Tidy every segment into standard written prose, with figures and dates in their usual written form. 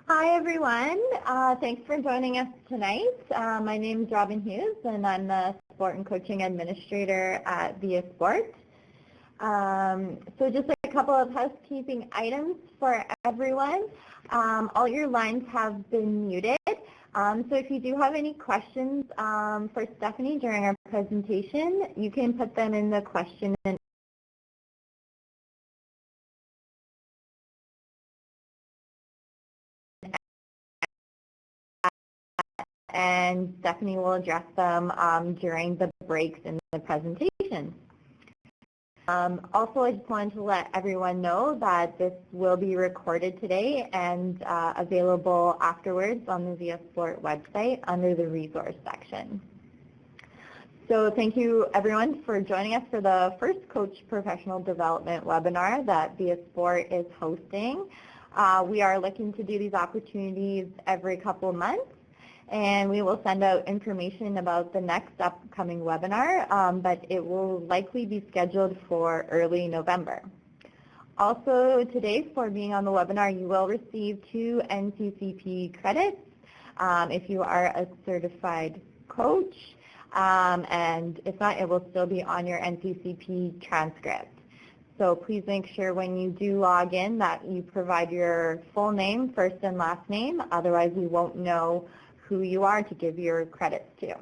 Hi everyone, thanks for joining us tonight. My name is Robin Hughes and I'm the Sport and Coaching Administrator at viaSport. So just a couple of housekeeping items for everyone. All your lines have been muted. So if you do have any questions for Stephanie during our presentation, you can put them in the question and Stephanie will address them during the breaks in the presentation. Also, I just wanted to let everyone know that this will be recorded today and available afterwards on the viaSport website under the resource section. So thank you everyone for joining us for the first Coach Professional Development webinar that viaSport is hosting. We are looking to do these opportunities every couple of months, and we will send out information about the next upcoming webinar, but it will likely be scheduled for early November. Also today, for being on the webinar, you will receive 2 NCCP credits if you are a certified coach, and if not, it will still be on your NCCP transcript. So please make sure when you do log in that you provide your full name, first and last name, otherwise we won't know who you are to give your credits to.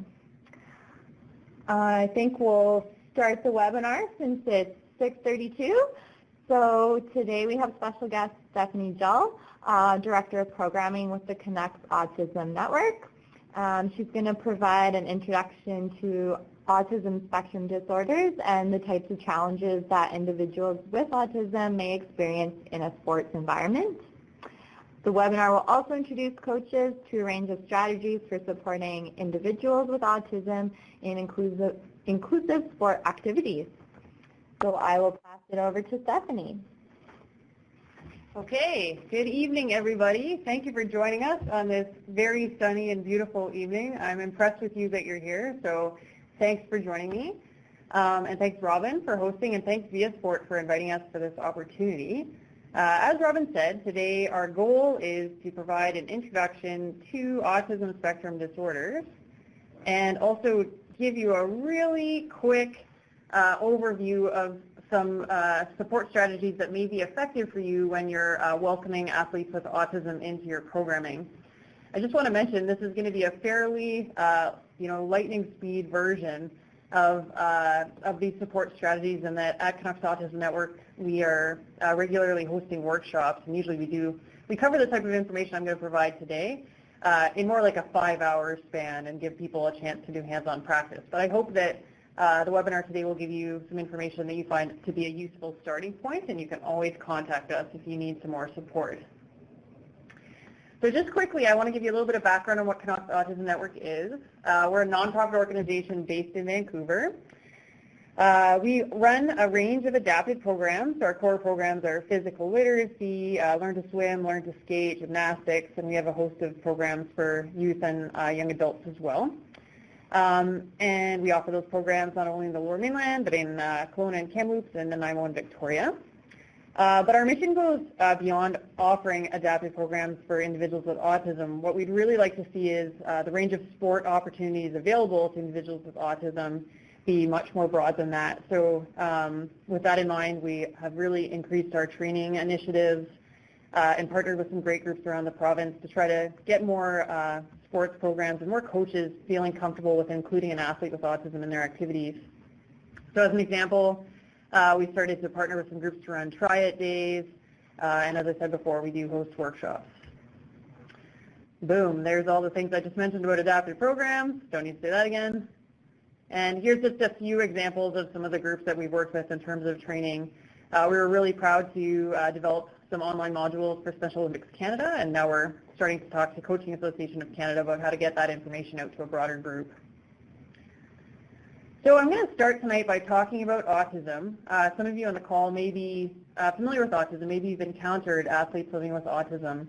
I think we'll start the webinar since it's 6:32. So today we have special guest Stephanie Jull, Director of Programming with the Canucks Autism Network. She's going to provide an introduction to autism spectrum disorders and the types of challenges that individuals with autism may experience in a sports environment. The webinar will also introduce coaches to a range of strategies for supporting individuals with autism in inclusive sport activities. So I will pass it over to Stephanie. Okay, good evening everybody. Thank you for joining us on this very sunny and beautiful evening. I'm impressed with you that you're here, so thanks for joining me. And thanks Robin for hosting, and thanks viaSport for inviting us for this opportunity. As Robin said, today our goal is to provide an introduction to autism spectrum disorders and also give you a really quick overview of some support strategies that may be effective for you when you're welcoming athletes with autism into your programming. I just want to mention this is going to be a fairly lightning speed version of these support strategies, and that at Canucks Autism Network we are regularly hosting workshops, and usually we cover the type of information I'm going to provide today in more like a 5-hour span and give people a chance to do hands-on practice. But I hope that the webinar today will give you some information that you find to be a useful starting point, and you can always contact us if you need some more support. So just quickly, I want to give you a little bit of background on what Canucks Autism Network is. We're a nonprofit organization based in Vancouver. We run a range of adapted programs. Our core programs are physical literacy, learn to swim, learn to skate, gymnastics, and we have a host of programs for youth and young adults as well. And we offer those programs not only in the Lower Mainland, but in Kelowna and Kamloops and Nanaimo and Victoria. But our mission goes beyond offering adapted programs for individuals with autism. What we'd really like to see is the range of sport opportunities available to individuals with autism be much more broad than that. So with that in mind, we have really increased our training initiatives and partnered with some great groups around the province to try to get more sports programs and more coaches feeling comfortable with including an athlete with autism in their activities. So as an example, we started to partner with some groups to run try-it days, and as I said before, we do host workshops. Boom, there's all the things I just mentioned about adapted programs. Don't need to say that again. And here's just a few examples of some of the groups that we've worked with in terms of training. We were really proud to develop some online modules for Special Olympics Canada, and now we're starting to talk to Coaching Association of Canada about how to get that information out to a broader group. So I'm going to start tonight by talking about autism. Some of you on the call may be familiar with autism. Maybe you've encountered athletes living with autism.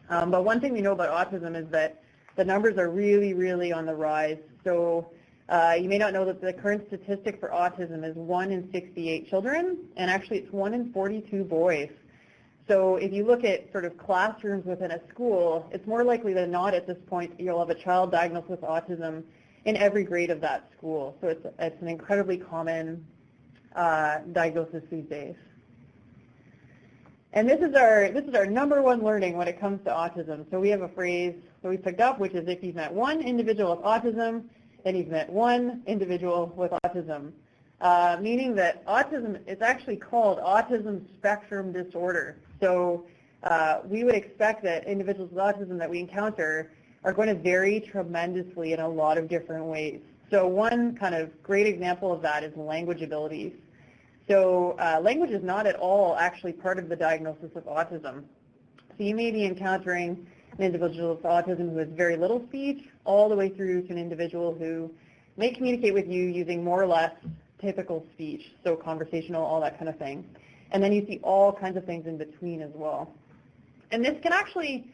But one thing we know about autism is that the numbers are really, really on the rise. So you may not know that the current statistic for autism is 1 in 68 children, and actually it's 1 in 42 boys. So if you look at sort of classrooms within a school, it's more likely than not at this point you'll have a child diagnosed with autism in every grade of that school. So it's an incredibly common diagnosis these days. And this is our number one learning when it comes to autism. So we have a phrase that we picked up, which is if you've met one individual with autism, then you've met one individual with autism, meaning that autism is actually called autism spectrum disorder. So we would expect that individuals with autism that we encounter are going to vary tremendously in a lot of different ways. So one kind of great example of that is language abilities. So language is not at all actually part of the diagnosis of autism. So you may be encountering an individual with autism who has very little speech, all the way through to an individual who may communicate with you using more or less typical speech, so conversational, all that kind of thing. And then you see all kinds of things in between as well. And this can actually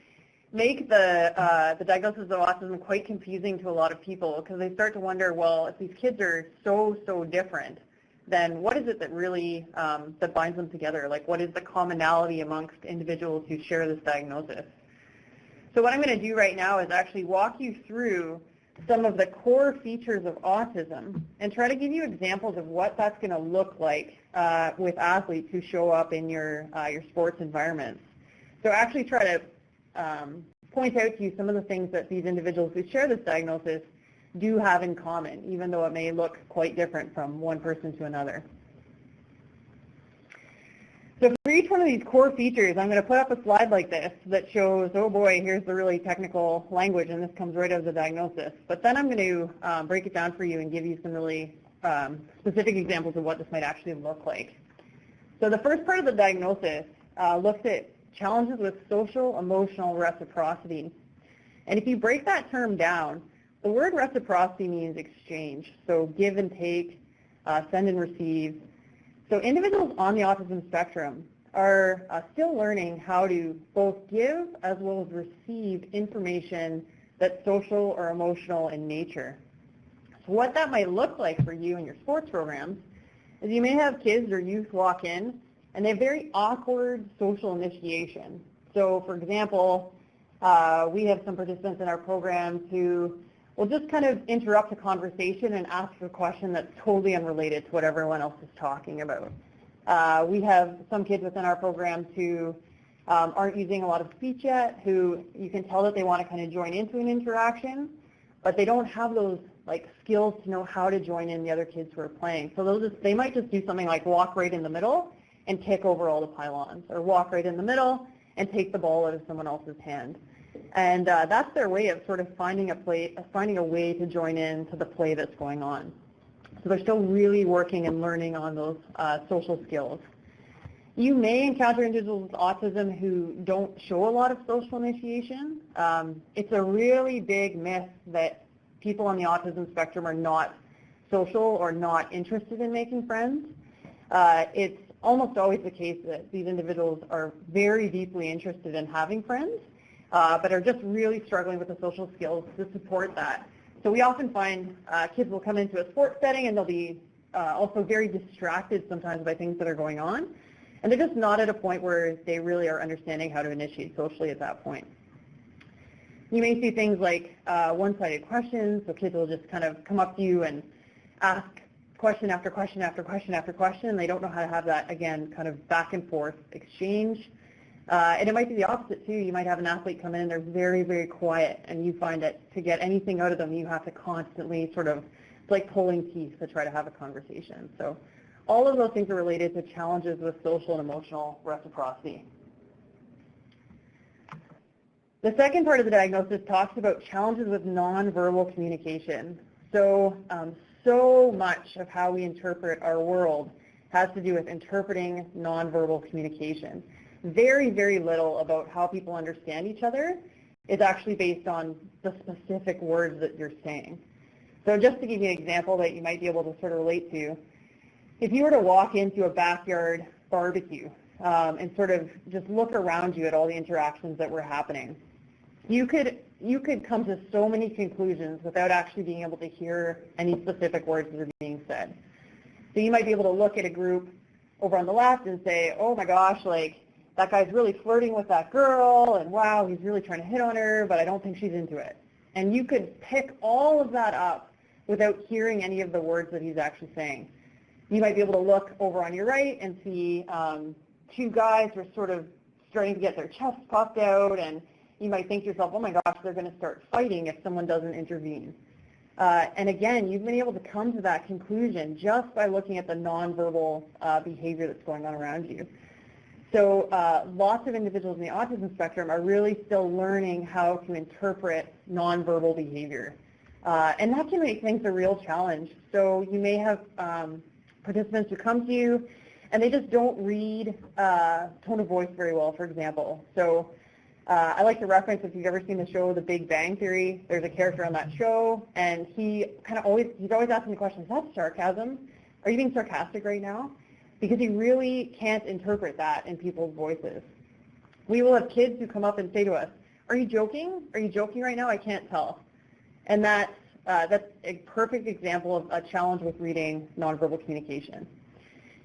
make the diagnosis of autism quite confusing to a lot of people, because they start to wonder, well, if these kids are so different, then what is it that really that binds them together? Like, what is the commonality amongst individuals who share this diagnosis? So what I'm going to do right now is actually walk you through some of the core features of autism and try to give you examples of what that's going to look like with athletes who show up in your sports environments. So actually try to point out to you some of the things that these individuals who share this diagnosis do have in common, even though it may look quite different from one person to another. So for each one of these core features, I'm going to put up a slide like this that shows, oh boy, here's the really technical language, and this comes right out of the diagnosis. But then I'm going to break it down for you and give you some really specific examples of what this might actually look like. So the first part of the diagnosis looks at challenges with social emotional reciprocity. And if you break that term down, the word reciprocity means exchange, so give and take, send and receive. So individuals on the autism spectrum are still learning how to both give as well as receive information that's social or emotional in nature. So what that might look like for you in your sports programs is you may have kids or youth walk in and they have very awkward social initiation. So for example, we have some participants in our programs who will just kind of interrupt the conversation and ask a question that's totally unrelated to what everyone else is talking about. We have some kids within our programs who aren't using a lot of speech yet, who you can tell that they want to kind of join into an interaction, but they don't have those like skills to know how to join in the other kids who are playing. So they might just do something like walk right in the middle and kick over all the pylons, or walk right in the middle and take the ball out of someone else's hand. And that's their way of sort of finding a way to join in to the play that's going on. So they're still really working and learning on those social skills. You may encounter individuals with autism who don't show a lot of social initiation. It's a really big myth that people on the autism spectrum are not social or not interested in making friends. It's almost always the case that these individuals are very deeply interested in having friends, but are just really struggling with the social skills to support that. So we often find kids will come into a sports setting and they'll be also very distracted sometimes by things that are going on, and they're just not at a point where they really are understanding how to initiate socially at that point. You may see things like one-sided questions, so kids will just kind of come up to you and ask question after question after question after question, and they don't know how to have that, again, kind of back and forth exchange. And it might be the opposite too. You might have an athlete come in and they're very, very quiet, and you find that to get anything out of them, you have to constantly sort of, it's like pulling teeth to try to have a conversation. So all of those things are related to challenges with social and emotional reciprocity. The second part of the diagnosis talks about challenges with nonverbal communication. So, so much of how we interpret our world has to do with interpreting nonverbal communication. Very, very little about how people understand each other is actually based on the specific words that you're saying. So just to give you an example that you might be able to sort of relate to, if you were to walk into a backyard barbecue and sort of just look around you at all the interactions that were happening, you could come to so many conclusions without actually being able to hear any specific words that are being said. So you might be able to look at a group over on the left and say, oh my gosh, like, that guy's really flirting with that girl, and wow, he's really trying to hit on her, but I don't think she's into it. And you could pick all of that up without hearing any of the words that he's actually saying. You might be able to look over on your right and see two guys who are sort of starting to get their chests puffed out, and you might think to yourself, oh my gosh, they're going to start fighting if someone doesn't intervene. And again, you've been able to come to that conclusion just by looking at the nonverbal behavior that's going on around you. So lots of individuals in the autism spectrum are really still learning how to interpret nonverbal behavior. And that can make things a real challenge. So you may have participants who come to you and they just don't read tone of voice very well, for example. So I like to reference, if you've ever seen the show The Big Bang Theory, there's a character on that show, and he's always asking the question, is that sarcasm? Are you being sarcastic right now? Because he really can't interpret that in people's voices. We will have kids who come up and say to us, are you joking? Are you joking right now? I can't tell. And that's a perfect example of a challenge with reading nonverbal communication.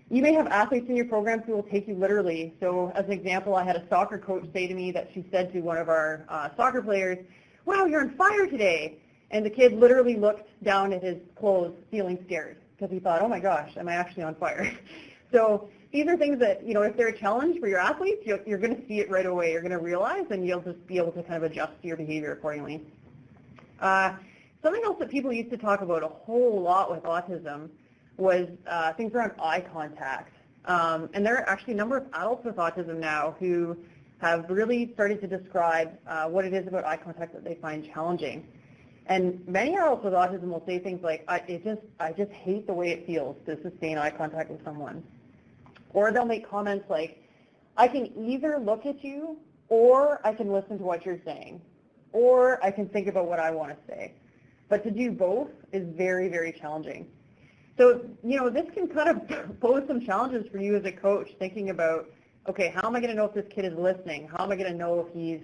You may have athletes in your programs who will take you literally. So as an example, I had a soccer coach say to me that she said to one of our soccer players, wow, you're on fire today. And the kid literally looked down at his clothes feeling scared because he thought, oh my gosh, am I actually on fire? So these are things that, if they're a challenge for your athletes, you're going to see it right away. You're going to realize, and you'll just be able to kind of adjust your behavior accordingly. Something else that people used to talk about a whole lot with autism was things around eye contact. And there are actually a number of adults with autism now who have really started to describe what it is about eye contact that they find challenging. And many adults with autism will say things like, I just hate the way it feels to sustain eye contact with someone. Or they'll make comments like, I can either look at you, or I can listen to what you're saying, or I can think about what I want to say. But to do both is very, very challenging. So, this can kind of pose some challenges for you as a coach, thinking about, okay, how am I going to know if this kid is listening? How am I going to know if he's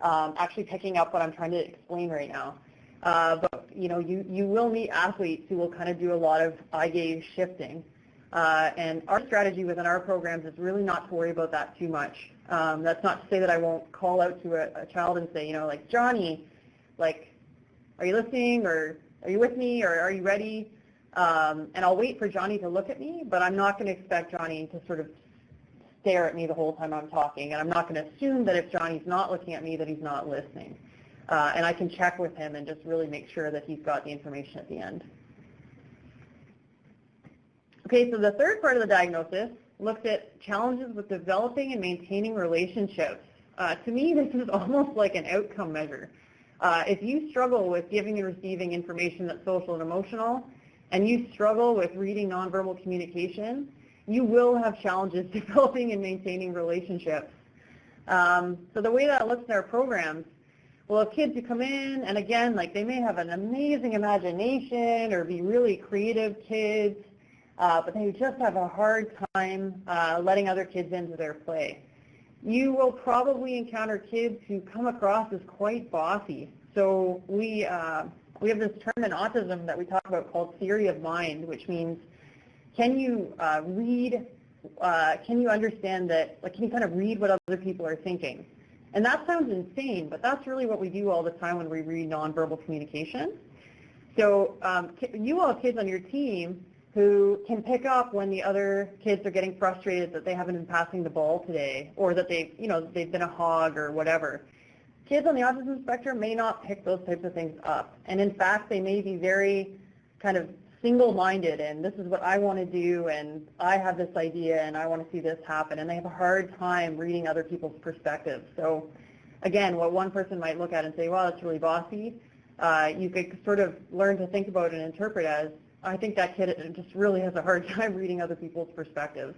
actually picking up what I'm trying to explain right now? But, you will meet athletes who will kind of do a lot of eye gaze shifting. And our strategy within our programs is really not to worry about that too much. That's not to say that I won't call out to a child and say, like, Johnny, like, are you listening, or are you with me, or are you ready? And I'll wait for Johnny to look at me, but I'm not going to expect Johnny to sort of stare at me the whole time I'm talking. And I'm not going to assume that if Johnny's not looking at me that he's not listening. And I can check with him and just really make sure that he's got the information at the end. Okay, so the third part of the diagnosis looks at challenges with developing and maintaining relationships. To me, this is almost like an outcome measure. If you struggle with giving and receiving information that's social and emotional, and you struggle with reading nonverbal communication, you will have challenges developing and maintaining relationships. So the way that looks in our programs, we'll have kids who come in, and again, like, they may have an amazing imagination or be really creative kids, but they just have a hard time letting other kids into their play. You will probably encounter kids who come across as quite bossy. So we have this term in autism that we talk about called theory of mind, which means, can you read, can you understand that, like, can you kind of read what other people are thinking? And that sounds insane, but that's really what we do all the time when we read nonverbal communication. So you all have kids on your team who can pick up when the other kids are getting frustrated that they haven't been passing the ball today, or that they've been a hog or whatever. Kids on the autism spectrum may not pick those types of things up. And in fact, they may be very kind of single-minded, and this is what I want to do, and I have this idea, and I want to see this happen. And they have a hard time reading other people's perspectives. So again, what one person might look at and say, wow, that's really bossy, you could sort of learn to think about and interpret as, I think that kid just really has a hard time reading other people's perspectives.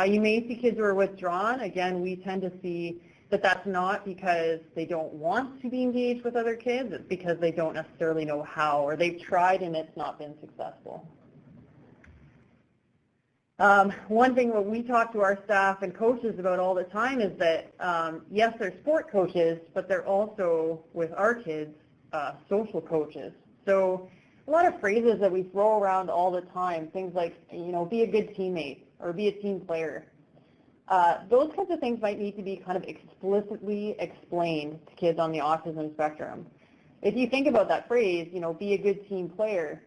You may see kids who are withdrawn. Again, we tend to see that that's not because they don't want to be engaged with other kids. It's because they don't necessarily know how, or they've tried and it's not been successful. One thing that we talk to our staff and coaches about all the time is that, yes, they're sport coaches, but they're also, with our kids, social coaches. So a lot of phrases that we throw around all the time, things like, be a good teammate or be a team player. those kinds of things might need to be kind of explicitly explained to kids on the autism spectrum. If you think about that phrase, be a good team player,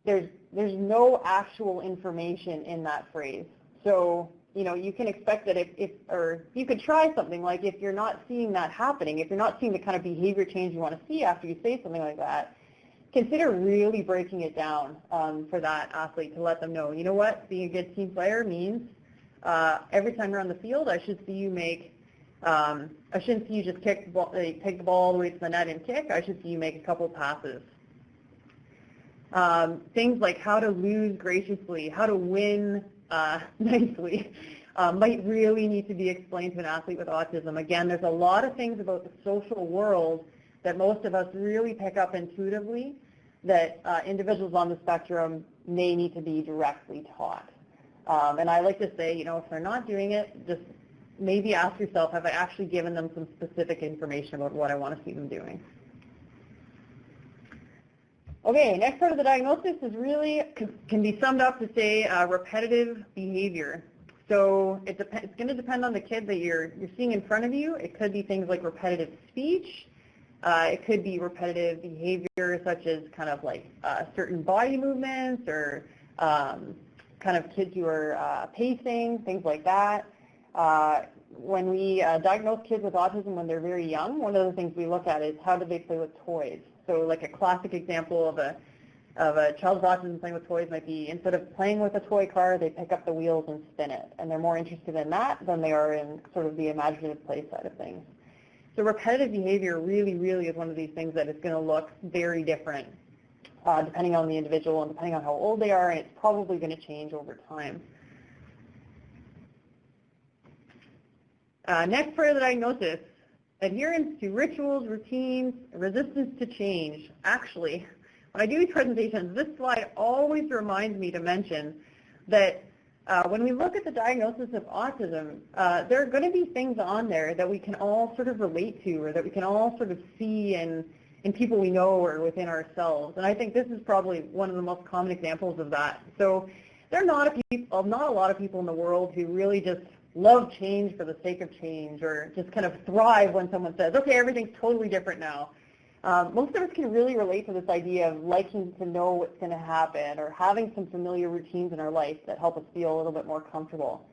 there's no actual information in that phrase. So, you can expect that or you could try something like if you're not seeing that happening, if you're not seeing the kind of behavior change you want to see after you say something like that, consider really breaking it down for that athlete to let them know, you know what, being a good team player means every time you're on the field, I should see you I shouldn't see you just take the ball all the way to the net and kick. I should see you make a couple passes. Things like how to lose graciously, how to win nicely might really need to be explained to an athlete with autism. Again, there's a lot of things about the social world that most of us really pick up intuitively that individuals on the spectrum may need to be directly taught. And I like to say, if they're not doing it, just maybe ask yourself, have I actually given them some specific information about what I want to see them doing? Okay, next part of the diagnosis is really, can be summed up to say repetitive behavior. So it's going to depend on the kid that you're seeing in front of you. It could be things like repetitive speech. It could be repetitive behavior such as kind of like certain body movements or kind of kids who are pacing, things like that. When we diagnose kids with autism when they're very young, one of the things we look at is how do they play with toys. So like a classic example of a child with autism playing with toys might be instead of playing with a toy car, they pick up the wheels and spin it. And they're more interested in that than they are in sort of the imaginative play side of things. So repetitive behavior really, really is one of these things that is going to look very different depending on the individual and depending on how old they are, and it's probably going to change over time. Next part of the diagnosis, adherence to rituals, routines, resistance to change. Actually, when I do these presentations, this slide always reminds me to mention that when we look at the diagnosis of autism, there are going to be things on there that we can all sort of relate to or that we can all sort of see in people we know or within ourselves. And I think this is probably one of the most common examples of that. So there are not a lot of people in the world who really just love change for the sake of change or just kind of thrive when someone says, okay, everything's totally different now. Most of us can really relate to this idea of liking to know what's going to happen or having some familiar routines in our life that help us feel a little bit more comfortable.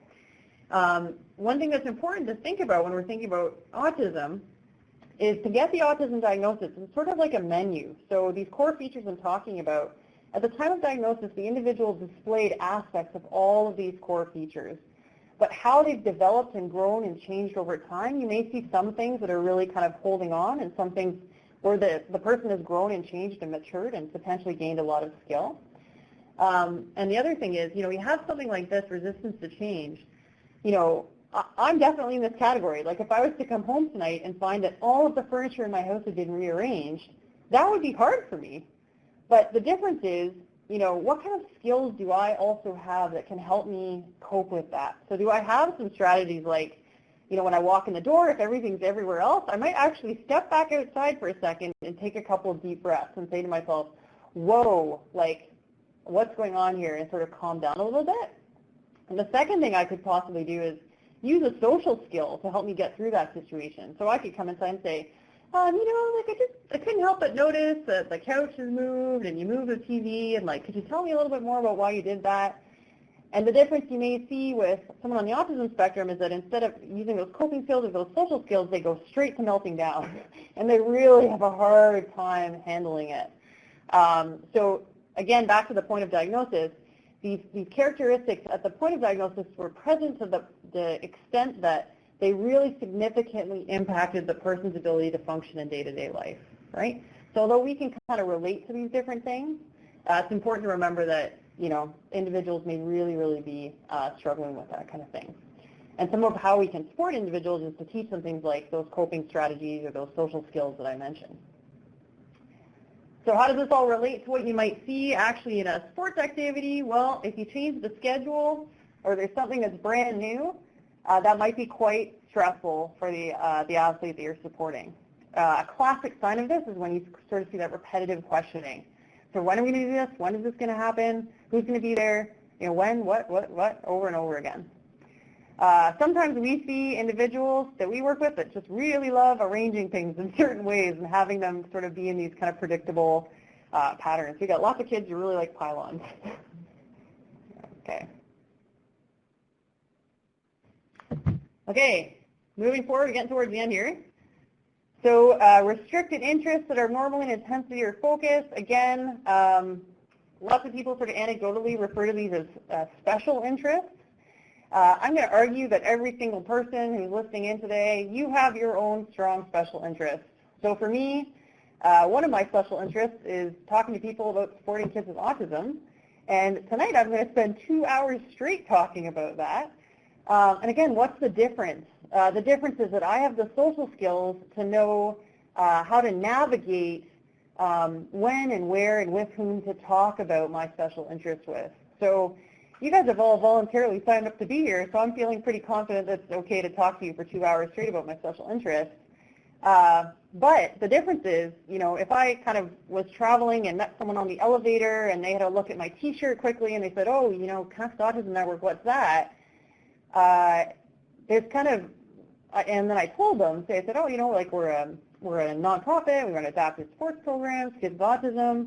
One thing that's important to think about when we're thinking about autism is to get the autism diagnosis. It's sort of like a menu. So these core features I'm talking about, at the time of diagnosis, the individual displayed aspects of all of these core features. But how they've developed and grown and changed over time, you may see some things that are really kind of holding on and some things where the person has grown and changed and matured and potentially gained a lot of skill. And the other thing is, we have something like this, resistance to change. I'm definitely in this category. Like if I was to come home tonight and find that all of the furniture in my house had been rearranged, that would be hard for me. But the difference is, what kind of skills do I also have that can help me cope with that? So do I have some strategies like, when I walk in the door, if everything's everywhere else, I might actually step back outside for a second and take a couple of deep breaths and say to myself, whoa, like, what's going on here, and sort of calm down a little bit. And the second thing I could possibly do is use a social skill to help me get through that situation. So I could come inside and say, I couldn't help but notice that the couch has moved and you moved the TV, and could you tell me a little bit more about why you did that? And the difference you may see with someone on the autism spectrum is that instead of using those coping skills or those social skills, they go straight to melting down, and they really have a hard time handling it. So again, back to the point of diagnosis, these characteristics at the point of diagnosis were present to the extent that they really significantly impacted the person's ability to function in day-to-day life, right? So although we can kind of relate to these different things, it's important to remember that, individuals may really, really be struggling with that kind of thing. And some of how we can support individuals is to teach them things like those coping strategies or those social skills that I mentioned. So how does this all relate to what you might see actually in a sports activity? Well, if you change the schedule or there's something that's brand new, that might be quite stressful for the athlete that you're supporting. A classic sign of this is when you sort of see that repetitive questioning. So when are we going to do this? When is this going to happen? Who's going to be there? When, what, over and over again. Sometimes we see individuals that we work with that just really love arranging things in certain ways and having them sort of be in these kind of predictable patterns. We got lots of kids who really like pylons. Okay. Okay, moving forward, we're getting towards the end here. So restricted interests that are normally in intensity or focus, again, lots of people sort of anecdotally refer to these as special interests. I'm going to argue that every single person who's listening in today, you have your own strong special interests. So for me, one of my special interests is talking to people about supporting kids with autism. And tonight I'm going to spend 2 hours straight talking about that. And again, what's the difference? The difference is that I have the social skills to know how to navigate when and where and with whom to talk about my special interests with. So you guys have all voluntarily signed up to be here, so I'm feeling pretty confident that it's okay to talk to you for 2 hours straight about my special interests. But the difference is, you know, if I kind of was traveling and met someone on the elevator and they had a look at my T-shirt quickly and they said, oh, you know, Canucks Autism Network, what's that? There's kind of, and then I told them, so I said, oh, you know, like we're a nonprofit, we run adaptive sports programs, kids with autism.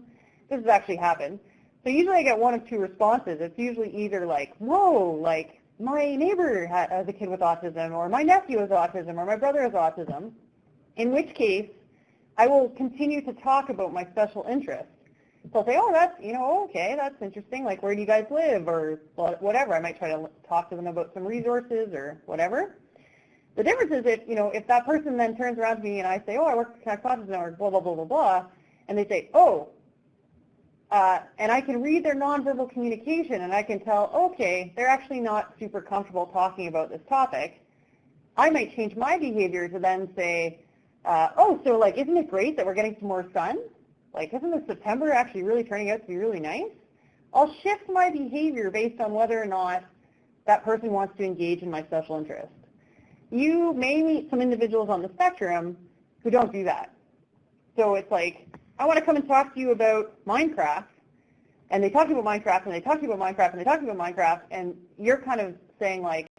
This has actually happened. So usually I get one of two responses. It's usually either like, whoa, like my neighbor has a kid with autism, or my nephew has autism, or my brother has autism, in which case I will continue to talk about my special interests. So I'll say, oh, that's, you know, okay, that's interesting, like where do you guys live, or whatever. I might try to talk to them about some resources or whatever. The difference is if, you know, if that person then turns around to me and I say, oh, I work for Canucks Autism Network, blah, blah, blah, blah, blah, and they say, oh, and I can read their nonverbal communication and I can tell, okay, they're actually not super comfortable talking about this topic, I might change my behavior to then say, oh, so like, isn't it great that we're getting some more sun? Like, isn't this September actually really turning out to be really nice? I'll shift my behavior based on whether or not that person wants to engage in my special interest. You may meet some individuals on the spectrum who don't do that. So it's like, I want to come and talk to you about Minecraft, and they talk to you about Minecraft, and they talk to you about Minecraft, and they talk to you about Minecraft, and you're kind of saying, like,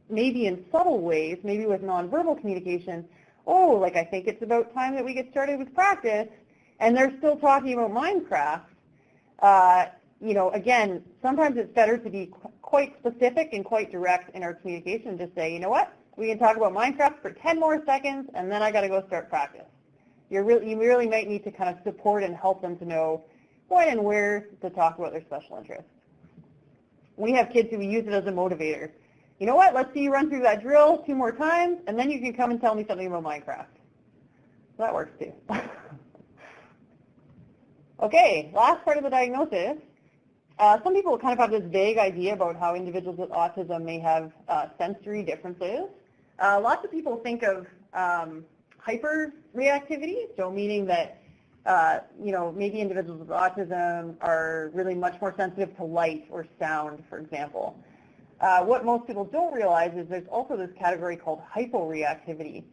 maybe in subtle ways, maybe with nonverbal communication, oh, like, I think it's about time that we get started with practice, and they're still talking about Minecraft. You know, again, sometimes it's better to be quite specific and quite direct in our communication, just say, you know what, we can talk about Minecraft for 10 more seconds, and then I got to go start practice. You really might need to kind of support and help them to know when and where to talk about their special interests. We have kids who use it as a motivator. You know what, let's see you run through that drill 2 more times, and then you can come and tell me something about Minecraft. So that works too. Okay, last part of the diagnosis. Some people kind of have this vague idea about how individuals with autism may have sensory differences. Lots of people think of hyperreactivity, so meaning that you know, maybe individuals with autism are really much more sensitive to light or sound, for example. What most people don't realize is there's also this category called hyporeactivity,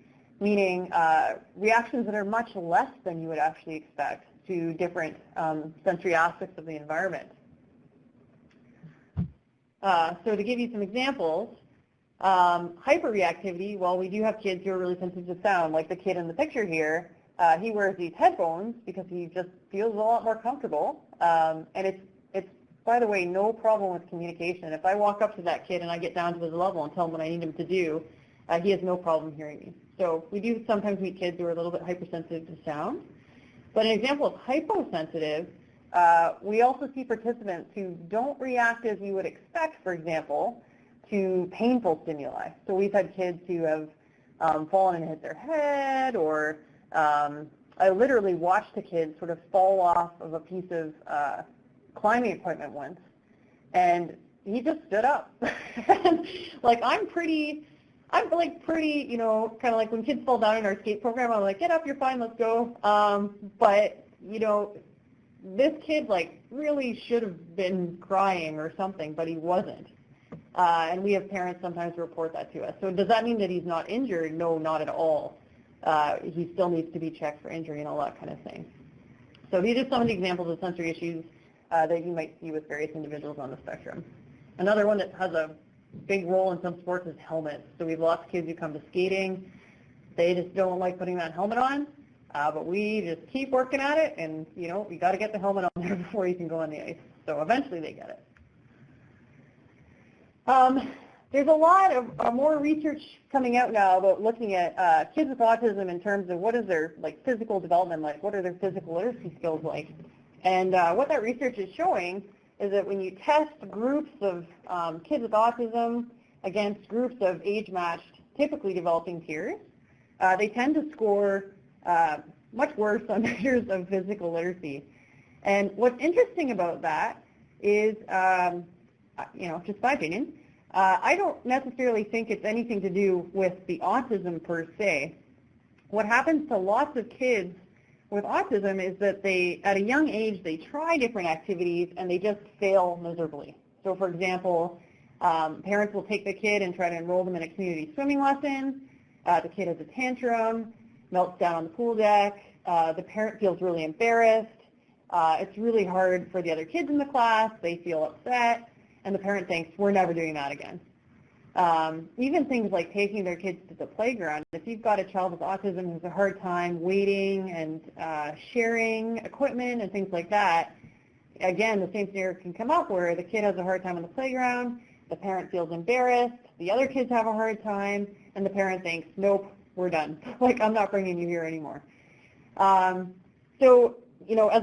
meaning reactions that are much less than you would actually expect to different sensory aspects of the environment. So to give you some examples, hyperreactivity, well, we do have kids who are really sensitive to sound, like the kid in the picture here. He wears these headphones because he just feels a lot more comfortable. And it's, by the way, no problem with communication. If I walk up to that kid and I get down to his level and tell him what I need him to do, he has no problem hearing me. So we do sometimes meet kids who are a little bit hypersensitive to sound. But an example of hyposensitive, we also see participants who don't react as you would expect, for example, to painful stimuli. So we've had kids who have fallen and hit their head, or I literally watched a kid sort of fall off of a piece of climbing equipment once, and he just stood up. Like I'm pretty, you know, kind of like when kids fall down in our skate program, I'm like, get up, you're fine, let's go. But, you know, this kid like really should have been crying or something, but he wasn't. And we have parents sometimes report that to us. So does that mean that he's not injured? No, not at all. He still needs to be checked for injury and all that kind of thing. So these are some of the examples of sensory issues that you might see with various individuals on the spectrum. Another one that has a big role in some sports is helmets. So we have lots of kids who come to skating. They just don't like putting that helmet on, but we just keep working at it, and, you know, you got to get the helmet on there before you can go on the ice. So eventually they get it. There's a lot of more research coming out now about looking at kids with autism in terms of what is their physical development like, what are their physical literacy skills like. And what that research is showing is that when you test groups of kids with autism against groups of age-matched, typically developing peers, they tend to score much worse on measures of physical literacy. And what's interesting about that is, just my opinion, I don't necessarily think it's anything to do with the autism per se. What happens to lots of kids with autism is that they, at a young age, they try different activities and they just fail miserably. So for example, parents will take the kid and try to enroll them in a community swimming lesson. The kid has a tantrum, melts down on the pool deck. The parent feels really embarrassed. It's really hard for the other kids in the class. They feel upset. And the parent thinks, we're never doing that again. Even things like taking their kids to the playground. If you've got a child with autism who has a hard time waiting and sharing equipment and things like that, again, the same scenario can come up where the kid has a hard time on the playground, the parent feels embarrassed, the other kids have a hard time, and the parent thinks, nope, we're done. I'm not bringing you here anymore. As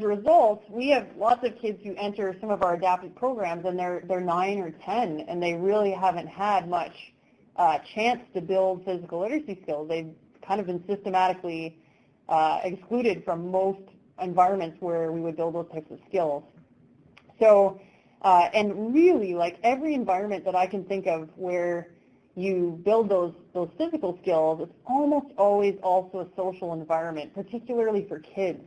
a result, we have lots of kids who enter some of our adapted programs, and they're 9 or 10, and they really haven't had much chance to build physical literacy skills. They've kind of been systematically excluded from most environments where we would build those types of skills. So, and really, every environment that I can think of where you build those physical skills, it's almost always also a social environment, particularly for kids.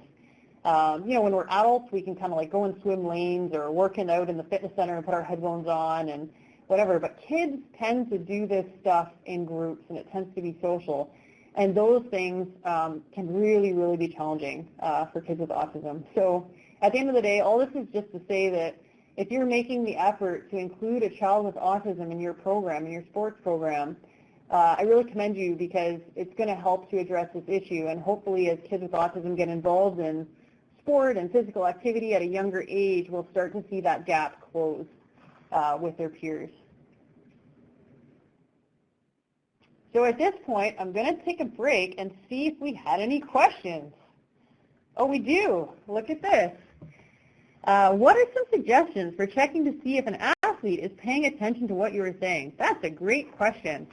When we're adults, we can kind of go in swim lanes or working out in the fitness center and put our headphones on and whatever. But kids tend to do this stuff in groups, and it tends to be social. And those things can really, really be challenging for kids with autism. So at the end of the day, all this is just to say that if you're making the effort to include a child with autism in your program, in your sports program, I really commend you, because it's going to help to address this issue. And hopefully as kids with autism get involved in sport and physical activity at a younger age, we'll start to see that gap close with their peers. So at this point, I'm going to take a break and see if we had any questions. Oh, we do. Look at this. What are some suggestions for checking to see if an athlete is paying attention to what you were saying? That's a great question.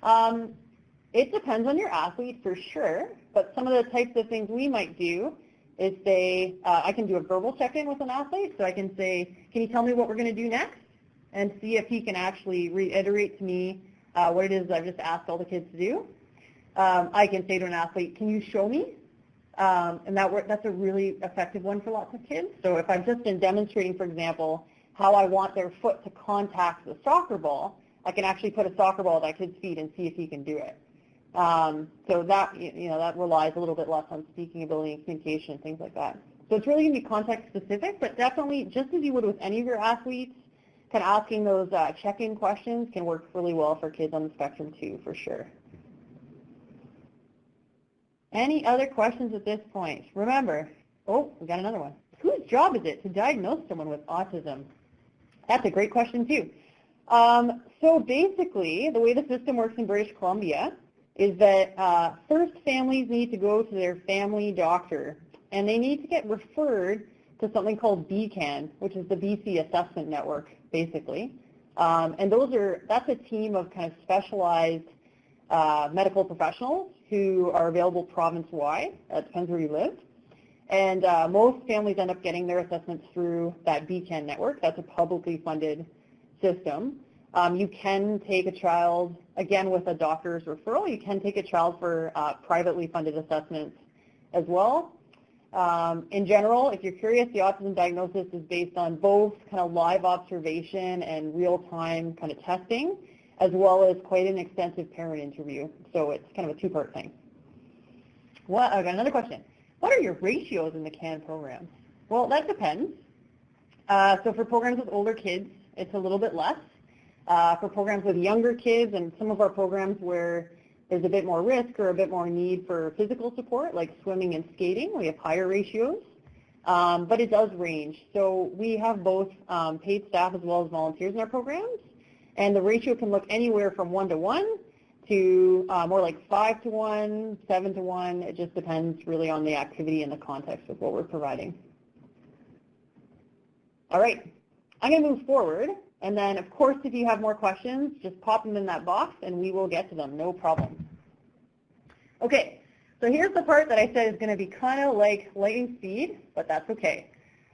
It depends on your athlete for sure, but some of the types of things we might do is say, I can do a verbal check-in with an athlete. So I can say, can you tell me what we're going to do next? And see if he can actually reiterate to me what it is I've just asked all the kids to do. I can say to an athlete, can you show me? And that's a really effective one for lots of kids. So if I've just been demonstrating, for example, how I want their foot to contact the soccer ball, I can actually put a soccer ball at that kid's feet and see if he can do it. So that, that relies a little bit less on speaking ability and communication and things like that. So it's really going to be context specific, but definitely, just as you would with any of your athletes, kind of asking those check-in questions can work really well for kids on the spectrum too, for sure. Any other questions at this point? Remember, oh, we got another one. Whose job is it to diagnose someone with autism? That's a great question too. So basically, the way the system works in British Columbia is that first families need to go to their family doctor, and they need to get referred to something called BCAN, which is the BC Assessment Network, basically. And that's a team of kind of specialized medical professionals who are available province-wide. It depends where you live. And most families end up getting their assessments through that BCAN network. That's a publicly funded system. You can take a child, again with a doctor's referral, you can take a child for privately funded assessments as well. In general, if you're curious, the autism diagnosis is based on both kind of live observation and real-time kind of testing, as well as quite an extensive parent interview. So it's kind of a two-part thing. I've got another question. What are your ratios in the CAN program? Well, that depends. So for programs with older kids, it's a little bit less. For programs with younger kids and some of our programs where there's a bit more risk or a bit more need for physical support, like swimming and skating, we have higher ratios, but it does range. So we have both paid staff as well as volunteers in our programs, and the ratio can look anywhere from 1-to-1 to more like 5-to-1, 7-to-1. It just depends really on the activity and the context of what we're providing. All right, I'm going to move forward, and then of course if you have more questions, just pop them in that box and we will get to them, no problem. Okay, so here's the part that I said is going to be kind of like lightning speed, but that's okay.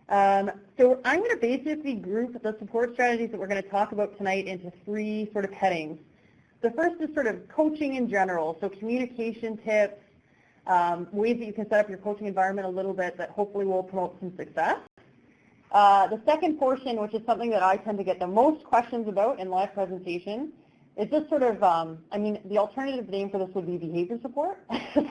So I'm going to basically group the support strategies that we're going to talk about tonight into 3 sort of headings. The first is sort of coaching in general, so communication tips, ways that you can set up your coaching environment a little bit that hopefully will promote some success. The second portion, which is something that I tend to get the most questions about in live presentation, is just sort of, I mean, the alternative name for this would be behavior support.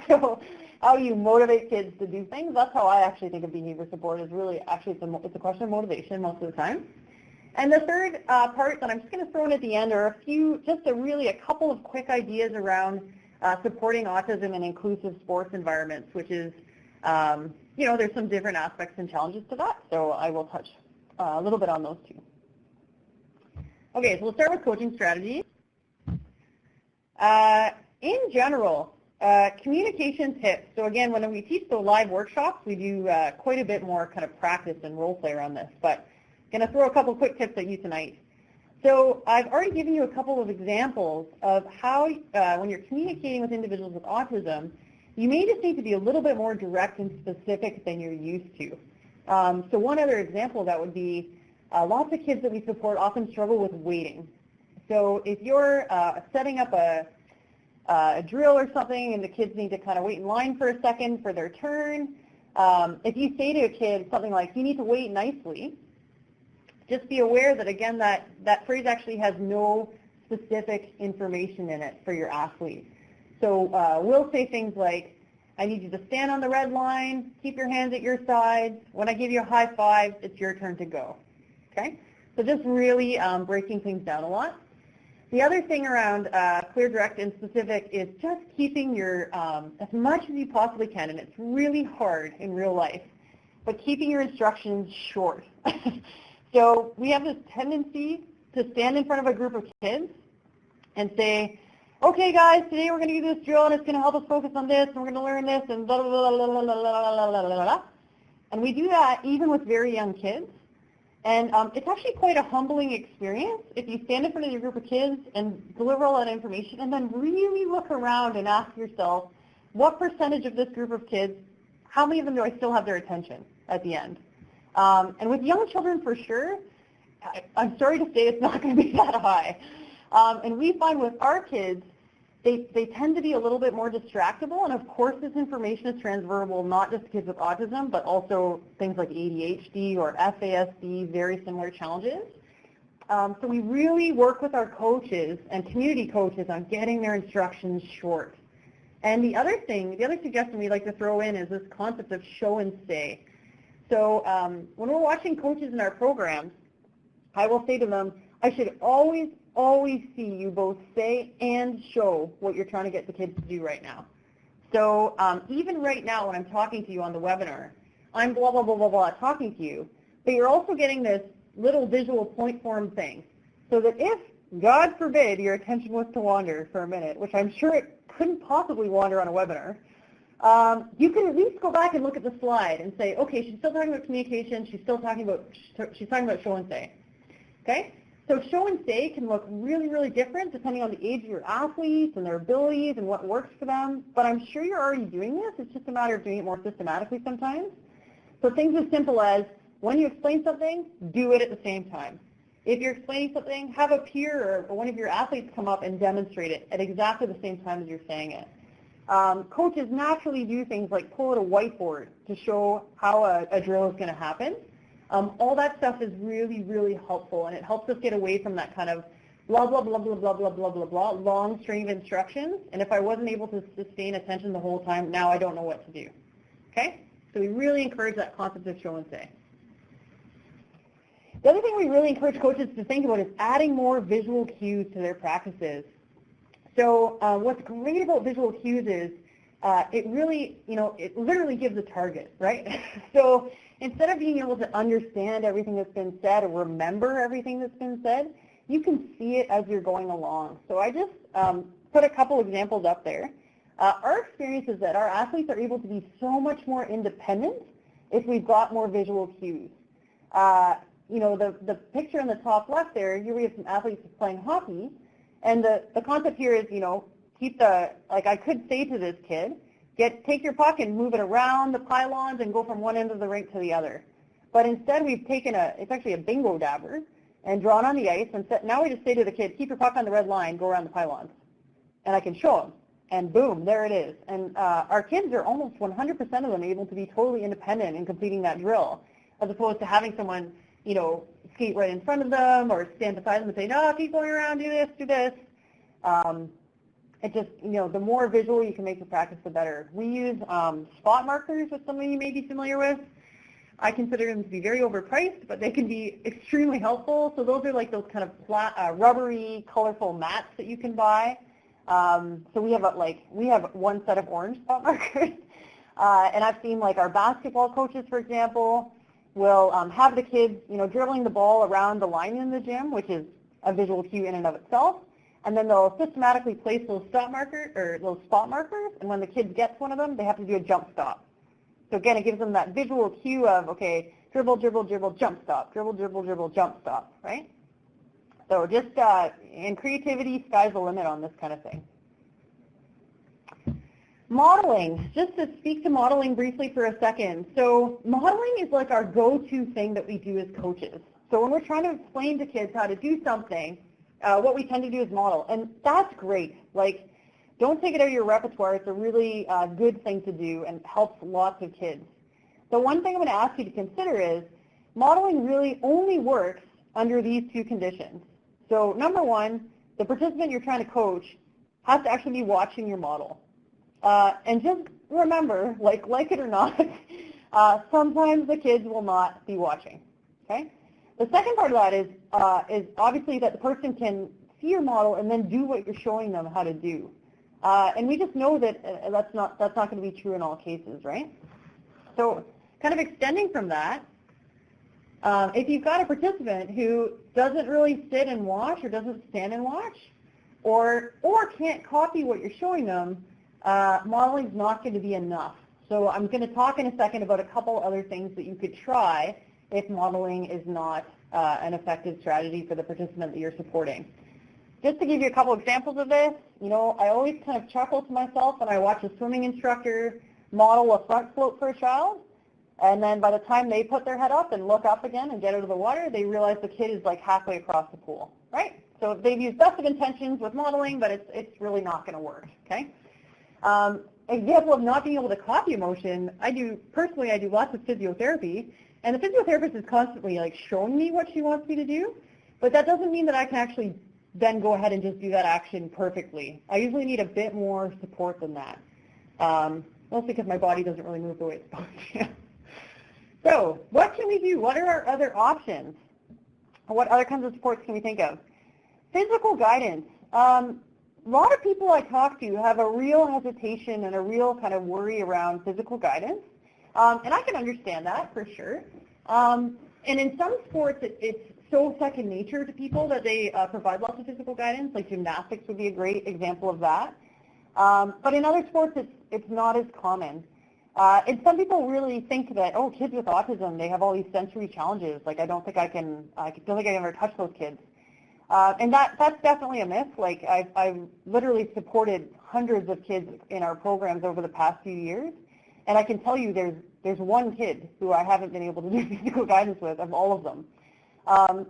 So how you motivate kids to do things. That's how I actually think of behavior support, is really actually it's a question of motivation most of the time. And the third part that I'm just going to throw in at the end are a couple of quick ideas around supporting autism in inclusive sports environments, which is, there's some different aspects and challenges to that, so I will touch a little bit on those too. Okay, so we'll start with coaching strategies. In general, communication tips. So again, when we teach the live workshops, we do quite a bit more kind of practice and role play around this, but I'm going to throw a couple quick tips at you tonight. So I've already given you a couple of examples of how when you're communicating with individuals with autism, you may just need to be a little bit more direct and specific than you're used to. So one other example of that would be lots of kids that we support often struggle with waiting. So if you're setting up a drill or something and the kids need to kind of wait in line for a second for their turn, if you say to a kid something like, you need to wait nicely, just be aware that, again, that phrase actually has no specific information in it for your athlete. So we'll say things like, I need you to stand on the red line, keep your hands at your sides. When I give you a high five, it's your turn to go. Okay? So just really breaking things down a lot. The other thing around clear, direct, and specific is just keeping your, as much as you possibly can, and it's really hard in real life, but keeping your instructions short. So we have this tendency to stand in front of a group of kids and say, okay guys, today we're going to do this drill and it's going to help us focus on this and we're going to learn this and blah, blah, blah, blah, blah, blah, blah, blah, blah. And we do that even with very young kids. And it's actually quite a humbling experience if you stand in front of your group of kids and deliver all that information and then really look around and ask yourself, what percentage of this group of kids, how many of them do I still have their attention at the end? And with young children for sure, I'm sorry to say it's not going to be that high. And we find with our kids, they tend to be a little bit more distractible, and of course this information is transferable not just to kids with autism, but also things like ADHD or FASD, very similar challenges. So we really work with our coaches and community coaches on getting their instructions short. And the other suggestion we like to throw in is this concept of show and say. So when we're watching coaches in our programs, I will say to them, I should always see you both say and show what you're trying to get the kids to do right now. So even right now when I'm talking to you on the webinar, I'm blah, blah, blah, blah, blah talking to you, but you're also getting this little visual point form thing. So that if, God forbid, your attention was to wander for a minute, which I'm sure it couldn't possibly wander on a webinar, you can at least go back and look at the slide and say, okay, she's still talking about communication, she's talking about show and say. Okay? So show and say can look really, really different depending on the age of your athletes and their abilities and what works for them. But I'm sure you're already doing this. It's just a matter of doing it more systematically sometimes. So things as simple as when you explain something, do it at the same time. If you're explaining something, have a peer or one of your athletes come up and demonstrate it at exactly the same time as you're saying it. Coaches naturally do things like pull out a whiteboard to show how a drill is going to happen. All that stuff is really, really helpful, and it helps us get away from that kind of blah, blah, blah, blah, blah, blah, blah, blah, blah, long string of instructions. And if I wasn't able to sustain attention the whole time, now I don't know what to do. Okay? So we really encourage that concept of show and say. The other thing we really encourage coaches to think about is adding more visual cues to their practices. So what's great about visual cues is it really, it literally gives a target, right? So instead of being able to understand everything that's been said or remember everything that's been said, you can see it as you're going along. So I just put a couple examples up there. Our experience is that our athletes are able to be so much more independent if we've got more visual cues. The picture on the top left there, here we have some athletes playing hockey, and the concept here is, keep I could say to this kid, take your puck and move it around the pylons and go from one end of the rink to the other. But instead we've taken it's actually a bingo dabber, and drawn on the ice, and now we just say to the kid, keep your puck on the red line, go around the pylons. And I can show them, and boom, there it is. And our kids are almost 100% of them able to be totally independent in completing that drill, as opposed to having someone, skate right in front of them or stand beside them and say, no, keep going around, do this, do this. It just, the more visual you can make the practice, the better. We use spot markers, which some of you may be familiar with. I consider them to be very overpriced, but they can be extremely helpful. So those are like those kind of flat, rubbery, colorful mats that you can buy. So we have one set of orange spot markers. And I've seen our basketball coaches, for example, will have the kids, dribbling the ball around the line in the gym, which is a visual cue in and of itself. And then they'll systematically place those spot markers, and when the kid gets one of them, they have to do a jump stop. So again, it gives them that visual cue of, okay, dribble, dribble, dribble, jump stop, dribble, dribble, dribble, jump stop, right? So just in creativity, sky's the limit on this kind of thing. Modeling, just to speak to modeling briefly for a second. So modeling is like our go-to thing that we do as coaches. So when we're trying to explain to kids how to do something, what we tend to do is model, and that's great. Don't take it out of your repertoire. It's a really good thing to do and helps lots of kids. The one thing I'm going to ask you to consider is modeling really only works under these two conditions. So number one, the participant you're trying to coach has to actually be watching your model. And just remember, like it or not, sometimes the kids will not be watching. Okay? The second part of that is obviously that the person can see your model and then do what you're showing them how to do. And we just know that that's not going to be true in all cases, right? So kind of extending from that, if you've got a participant who doesn't really sit and watch or doesn't stand and watch or can't copy what you're showing them, modeling is not going to be enough. So I'm going to talk in a second about a couple other things that you could try if modeling is not an effective strategy for the participant that you're supporting. Just to give you a couple examples of this, I always kind of chuckle to myself when I watch a swimming instructor model a front float for a child, and then by the time they put their head up and look up again and get out of the water, they realize the kid is halfway across the pool, right? So they've used best of intentions with modeling, but it's really not going to work, okay? Example of not being able to copy emotion, I do lots of physiotherapy, and the physiotherapist is constantly showing me what she wants me to do, but that doesn't mean that I can actually then go ahead and just do that action perfectly. I usually need a bit more support than that, mostly because my body doesn't really move the way it's supposed to. So what can we do? What are our other options? What other kinds of supports can we think of? Physical guidance. A lot of people I talk to have a real hesitation and a real kind of worry around physical guidance, and I can understand that for sure. And in some sports, it's so second nature to people that they provide lots of physical guidance, like gymnastics would be a great example of that. But in other sports, it's not as common. And some people really think that, oh, kids with autism, they have all these sensory challenges. I don't think I can ever touch those kids. And that's definitely a myth. I've literally supported hundreds of kids in our programs over the past few years, and I can tell you there's one kid who I haven't been able to do physical guidance with of all of them.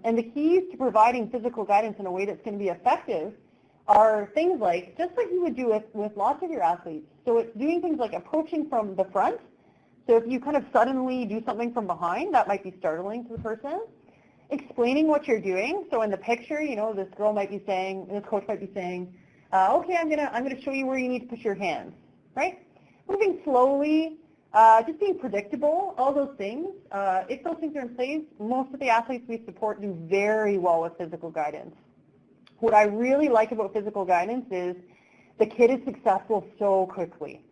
And the keys to providing physical guidance in a way that's going to be effective are things just like you would do with lots of your athletes. So it's doing things like approaching from the front. So if you kind of suddenly do something from behind, that might be startling to the person. Explaining what you're doing. So in the picture, this coach might be saying, okay, I'm gonna show you where you need to put your hands, right? Moving slowly, Just being predictable, all those things. If those things are in place, most of the athletes we support do very well with physical guidance. What I really like about physical guidance is the kid is successful so quickly.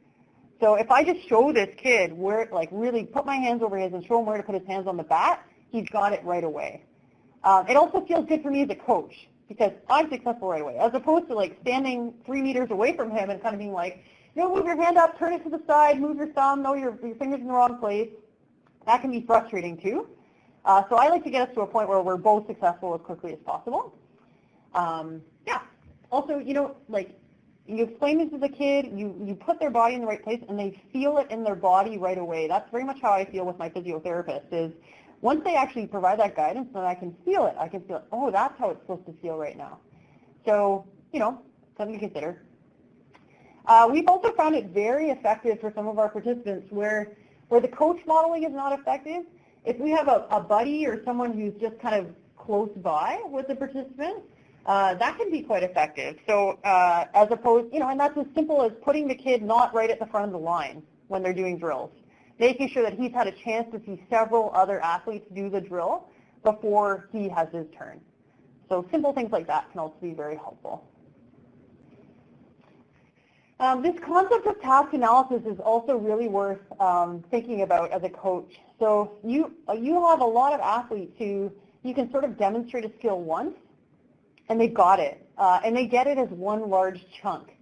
So if I just show this kid where, like really put my hands over his and show him where to put his hands on the bat, he's got it right away. It also feels good for me as a coach because I'm successful right away, as opposed to like standing 3 meters away from him and kind of being like, move your hand up, turn it to the side, move your thumb, no, your finger's in the wrong place. That can be frustrating too. So I like to get us to a point where we're both successful as quickly as possible. Yeah. Also, like you explain this to the kid, you put their body in the right place, and they feel it in their body right away. That's very much how I feel with my physiotherapist is once they actually provide that guidance, then I can feel it. I can feel, oh, that's how it's supposed to feel right now. So, something to consider. We've also found it very effective for some of our participants where the coach modeling is not effective. If we have a buddy or someone who's just kind of close by with the participant, that can be quite effective. So as opposed, and that's as simple as putting the kid not right at the front of the line when they're doing drills, making sure that he's had a chance to see several other athletes do the drill before he has his turn. So simple things like that can also be very helpful. This concept of task analysis is also really worth thinking about as a coach. So you have a lot of athletes who you can sort of demonstrate a skill once, and they've got it, and they get it as one large chunk.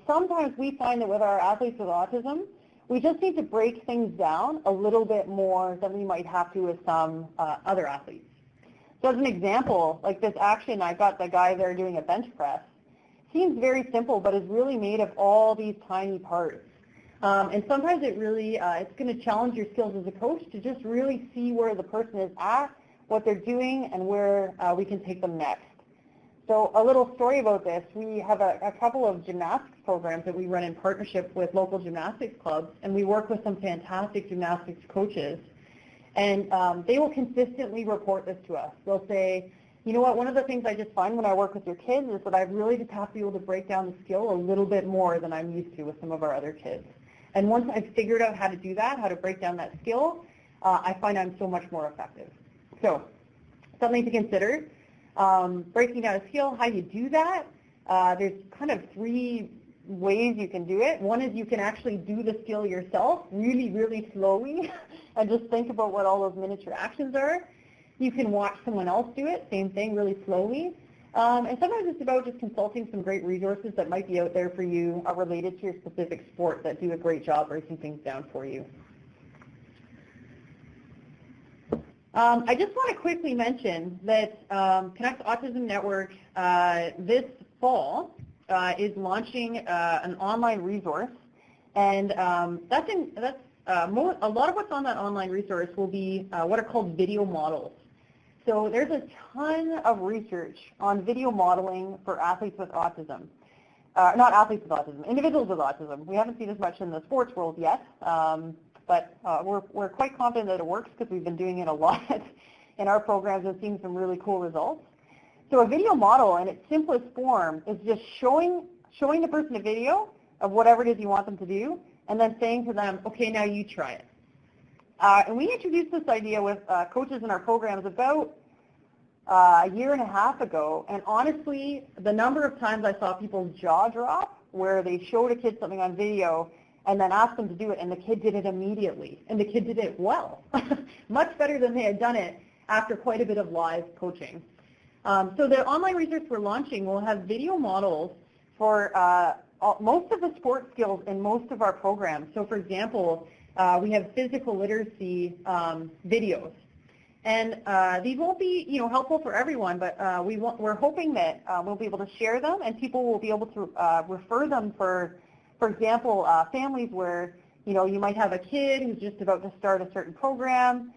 Sometimes we find that with our athletes with autism, we just need to break things down a little bit more than we might have to with some other athletes. So as an example, like this action, I've got the guy there doing a bench press. Seems very simple, but is really made of all these tiny parts. And sometimes it really, it's going to challenge your skills as a coach to just really see where the person is at, what they're doing, and where we can take them next. So a little story about this, we have a couple of gymnastics programs that we run in partnership with local gymnastics clubs, and we work with some fantastic gymnastics coaches. And they will consistently report this to us. They'll say, you know what, one of the things I just find when I work with your kids is that I really just have to be able to break down the skill a little bit more than I'm used to with some of our other kids. And once I've figured out how to do that, how to break down that skill, I find I'm so much more effective. So something to consider. Breaking down a skill, how you do that, there's kind of 3 ways you can do it. One is you can actually do the skill yourself really, really slowly and just think about what all those miniature actions are. You can watch someone else do it, same thing, really slowly. And sometimes it's about just consulting some great resources that might be out there for you related to your specific sport that do a great job breaking things down for you. I just want to quickly mention that Canucks Autism Network this fall is launching an online resource, and a lot of what's on that online resource will be what are called video models. So there's a ton of research on video modeling for athletes with autism. Not athletes with autism, individuals with autism. We haven't seen as much in the sports world yet, but we're quite confident that it works because we've been doing it a lot in our programs and seeing some really cool results. So a video model in its simplest form is just showing the person a video of whatever it is you want them to do, and then saying to them, okay, now you try it. And we introduced this idea with coaches in our programs about a year and a half ago, and honestly, the number of times I saw people's jaw drop where they showed a kid something on video and then asked them to do it, and the kid did it immediately, and the kid did it well, much better than they had done it after quite a bit of live coaching. So the online research we're launching will have video models for most of the sport skills in most of our programs. So for example, we have physical literacy videos. And these won't be helpful for everyone, but we're hoping that we'll be able to share them and people will be able to refer them for example, families where you might have a kid who's just about to start a certain program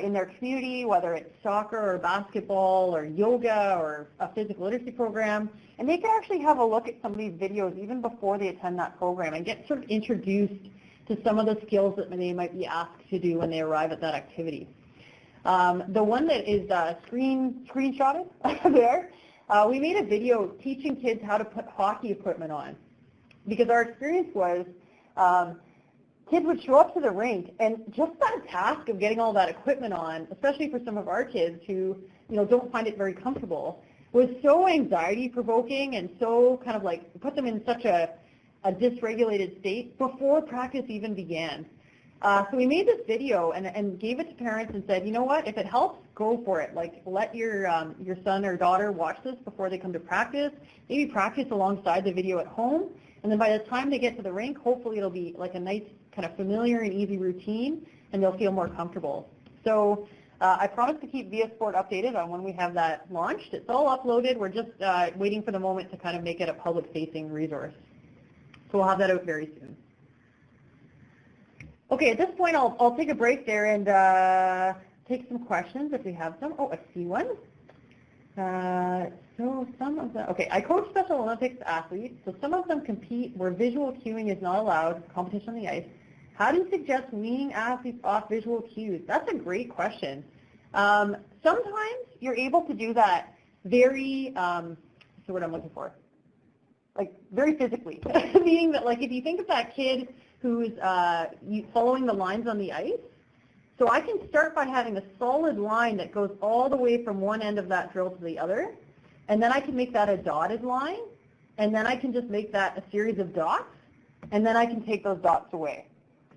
in their community, whether it's soccer or basketball or yoga or a physical literacy program, and they can actually have a look at some of these videos even before they attend that program and get sort of introduced to some of the skills that they might be asked to do when they arrive at that activity. The one that is screenshotted there, we made a video teaching kids how to put hockey equipment on, because our experience was kids would show up to the rink, and just that task of getting all that equipment on, especially for some of our kids who, don't find it very comfortable, was so anxiety-provoking and so kind of like put them in such a dysregulated state before practice even began. So we made this video and gave it to parents and said, you know what, if it helps, go for it. Like, let your son or daughter watch this before they come to practice. Maybe practice alongside the video at home. And then by the time they get to the rink, hopefully it'll be like a nice kind of familiar and easy routine, and they'll feel more comfortable. So I promise to keep viaSport updated on when we have that launched. It's all uploaded. We're just waiting for the moment to kind of make it a public-facing resource. So we'll have that out very soon. Okay, at this point, I'll take a break there and take some questions if we have some. Oh, I see one. So some of them, okay, I coach Special Olympics athletes, so some of them compete where visual cueing is not allowed, competition on the ice. How do you suggest weaning athletes off visual cues? That's a great question. Sometimes you're able to do that very, so what I'm looking for, like very physically, meaning that like if you think of that kid who's following the lines on the ice, so I can start by having a solid line that goes all the way from one end of that drill to the other, and then I can make that a dotted line, and then I can just make that a series of dots, and then I can take those dots away.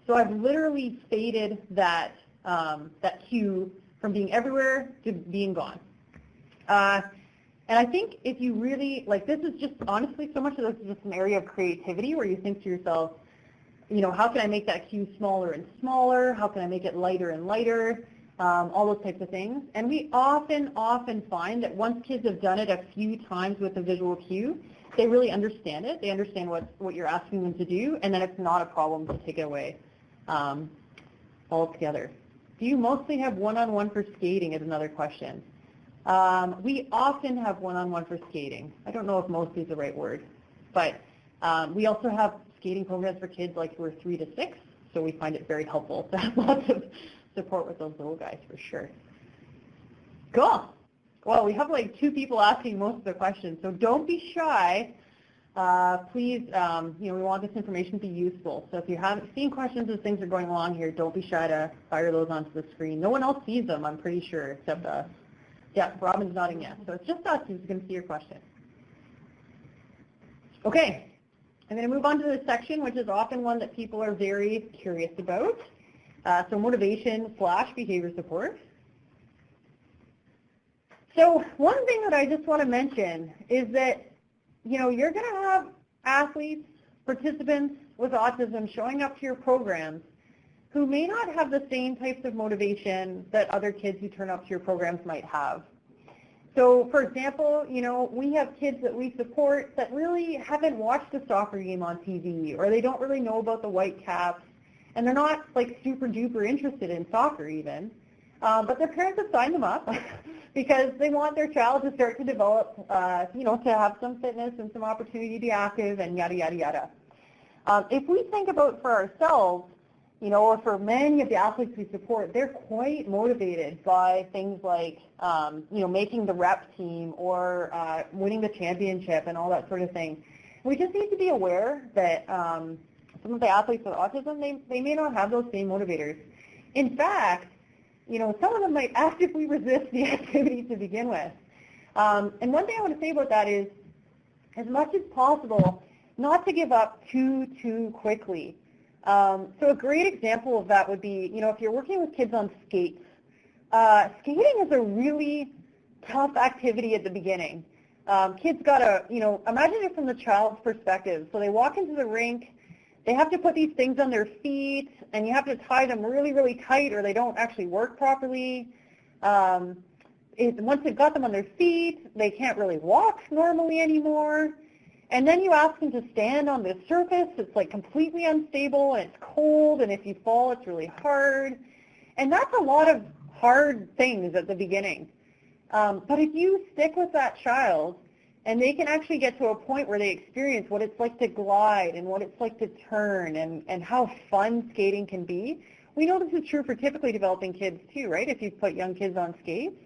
So I've literally faded that, that cue from being everywhere to being gone. And I think if you really, like this is just, honestly, so much of this is just an area of creativity where you think to yourself, how can I make that cue smaller and smaller? How can I make it lighter and lighter? All those types of things. And we often find that once kids have done it a few times with a visual cue, they really understand it. They understand what you're asking them to do, and then it's not a problem to take it away altogether. Do you mostly have one-on-one for skating is another question. We often have one-on-one for skating. I don't know if mostly is the right word, but we also have skating programs for kids like who are 3 to 6, so we find it very helpful to have lots of support with those little guys for sure. Cool. Well, we have like 2 people asking most of the questions, so don't be shy. Please, we want this information to be useful. So if you haven't seen questions as things are going along here, don't be shy to fire those onto the screen. No one else sees them, I'm pretty sure, except us. Yeah, Robin's nodding yes. So it's just us who's going to see your question. Okay. I'm going to move on to this section, which is often one that people are very curious about. So motivation/behavior support. So one thing that I just want to mention is that, you're going to have athletes, participants with autism showing up to your programs who may not have the same types of motivation that other kids who turn up to your programs might have. So, for example, we have kids that we support that really haven't watched a soccer game on TV, or they don't really know about the Whitecaps, and they're not like super duper interested in soccer even, but their parents have signed them up because they want their child to start to develop, to have some fitness and some opportunity to be active and yada, yada, yada. If we think about for ourselves, or for many of the athletes we support, they're quite motivated by things like, making the rep team or winning the championship and all that sort of thing. We just need to be aware that some of the athletes with autism, they may not have those same motivators. In fact, some of them might actively resist the activity to begin with. And one thing I want to say about that is, as much as possible, not to give up too quickly. So a great example of that would be, if you're working with kids on skates, skating is a really tough activity at the beginning. Kids gotta, imagine it from the child's perspective. So they walk into the rink, they have to put these things on their feet, and you have to tie them really, really tight or they don't actually work properly. Once they've got them on their feet, they can't really walk normally anymore. And then you ask them to stand on this surface. It's like completely unstable, and it's cold, and if you fall, it's really hard. And that's a lot of hard things at the beginning. But if you stick with that child, and they can actually get to a point where they experience what it's like to glide and what it's like to turn and how fun skating can be. We know this is true for typically developing kids too, right? If you put young kids on skates.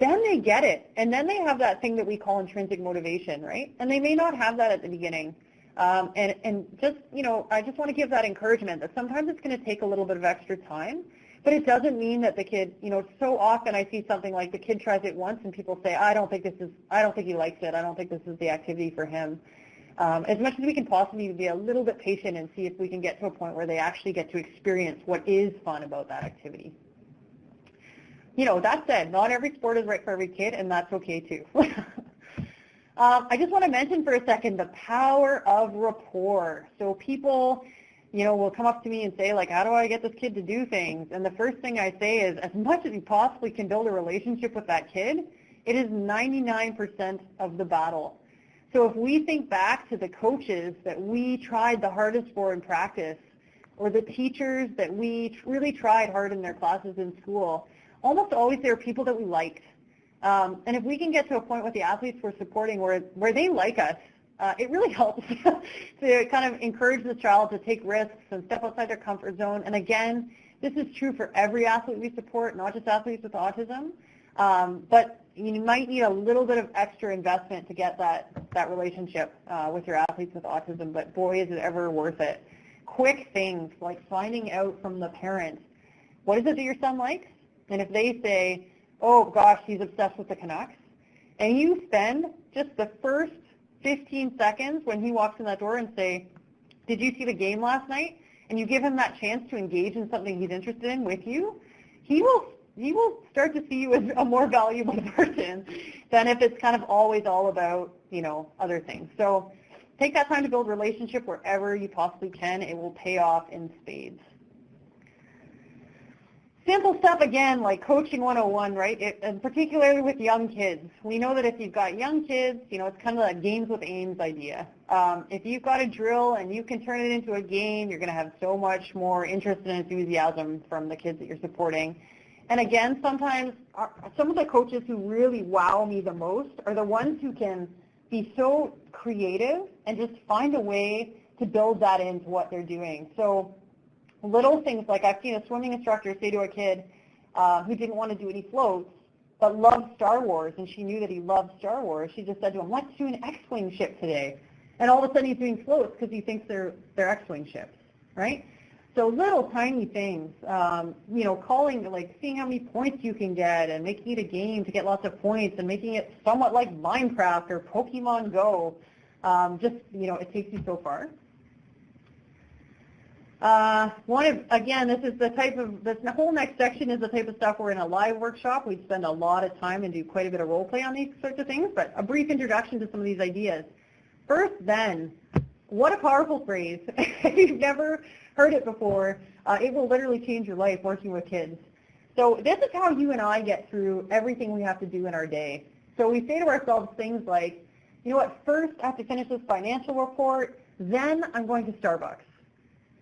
Then they get it, and then they have that thing that we call intrinsic motivation, right? And they may not have that at the beginning. And just, I just want to give that encouragement that sometimes it's going to take a little bit of extra time, but it doesn't mean that the kid, so often I see something like the kid tries it once and people say, I don't think he likes it. I don't think this is the activity for him. As much as we can possibly be a little bit patient and see if we can get to a point where they actually get to experience what is fun about that activity. That said, not every sport is right for every kid, and that's okay too. I just want to mention for a second the power of rapport. So people, will come up to me and say, like, how do I get this kid to do things? And the first thing I say is, as much as you possibly can build a relationship with that kid, it is 99% of the battle. So if we think back to the coaches that we tried the hardest for in practice, or the teachers that we really tried hard in their classes in school, almost always they were people that we liked. And if we can get to a point with the athletes we're supporting where they like us, it really helps to kind of encourage the child to take risks and step outside their comfort zone. And again, this is true for every athlete we support, not just athletes with autism. But you might need a little bit of extra investment to get that relationship with your athletes with autism, but boy, is it ever worth it. Quick things like finding out from the parents, what is it that your son likes? And if they say, oh gosh, he's obsessed with the Canucks, and you spend just the first 15 seconds when he walks in that door and say, did you see the game last night? And you give him that chance to engage in something he's interested in with you, he will start to see you as a more valuable person than if it's kind of always all about, other things. So take that time to build a relationship wherever you possibly can. It will pay off in spades. Simple stuff, again, like coaching 101, right? And particularly with young kids. We know that if you've got young kids, it's kind of that games with aims idea. If you've got a drill and you can turn it into a game, you're going to have so much more interest and enthusiasm from the kids that you're supporting. And again, sometimes some of the coaches who really wow me the most are the ones who can be so creative and just find a way to build that into what they're doing. So little things like I've seen a swimming instructor say to a kid who didn't want to do any floats but loved Star Wars, and she knew that he loved Star Wars. She just said to him, let's do an X-Wing ship today. And all of a sudden he's doing floats because he thinks they're X-Wing ships, right? So little tiny things, calling, like seeing how many points you can get and making it a game to get lots of points and making it somewhat like Minecraft or Pokemon Go. It takes you so far. This whole next section is the type of stuff where in a live workshop we'd spend a lot of time and do quite a bit of role play on these sorts of things, but a brief introduction to some of these ideas. First then, what a powerful phrase. If you've never heard it before, it will literally change your life working with kids. So this is how you and I get through everything we have to do in our day. So we say to ourselves things like, you know what, first I have to finish this financial report, then I'm going to Starbucks.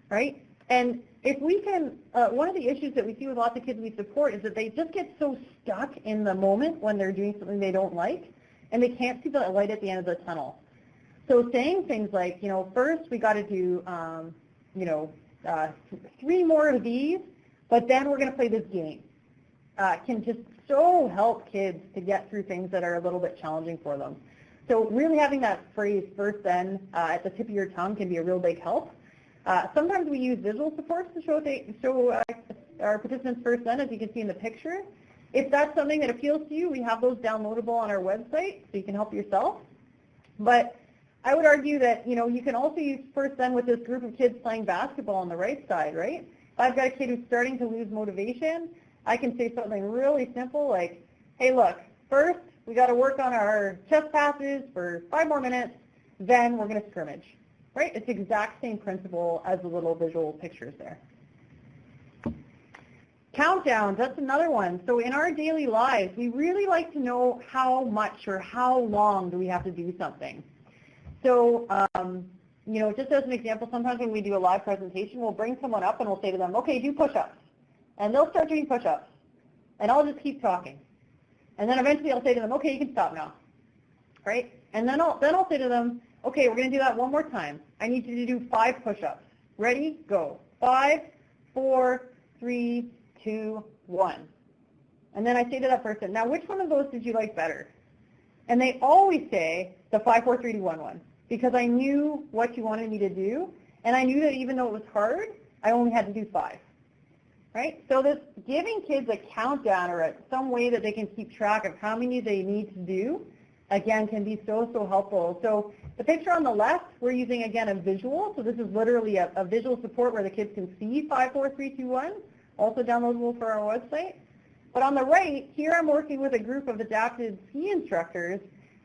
Right? And if we can, one of the issues that we see with lots of kids we support is that they just get so stuck in the moment when they're doing something they don't like, and they can't see the light at the end of the tunnel. So saying things like, first we got to do, 3 more of these, but then we're going to play this game, can just so help kids to get through things that are a little bit challenging for them. So really having that phrase first then at the tip of your tongue can be a real big help. Sometimes we use visual supports to show our participants first then, as you can see in the picture. If that's something that appeals to you, we have those downloadable on our website, so you can help yourself. But I would argue that, you can also use first then with this group of kids playing basketball on the right side, right? If I've got a kid who's starting to lose motivation, I can say something really simple like, hey, look, first we got to work on our chest passes for 5 more minutes, then we're going to scrimmage. Right? It's the exact same principle as the little visual pictures there. Countdowns, that's another one. So in our daily lives, we really like to know how much or how long do we have to do something. So, just as an example, sometimes when we do a live presentation, we'll bring someone up and we'll say to them, okay, do push-ups. And they'll start doing push-ups. And I'll just keep talking. And then eventually I'll say to them, okay, you can stop now. Right? And then I'll say to them, okay, we're going to do that one more time. I need you to do 5 push-ups. Ready? Go. 5, 4, 3, 2, 1. And then I say to that person, now which one of those did you like better? And they always say the 5, 4, 3, 2, 1, 1. because I knew what you wanted me to do, and I knew that even though it was hard, I only had to do 5. Right? So this giving kids a countdown or some way that they can keep track of how many they need to do, again, can be so, so helpful. So the picture on the left, we're using, again, a visual. So this is literally a visual support where the kids can see 5, 4, 3, 2, 1, also downloadable for our website. But on the right, here I'm working with a group of adapted ski instructors,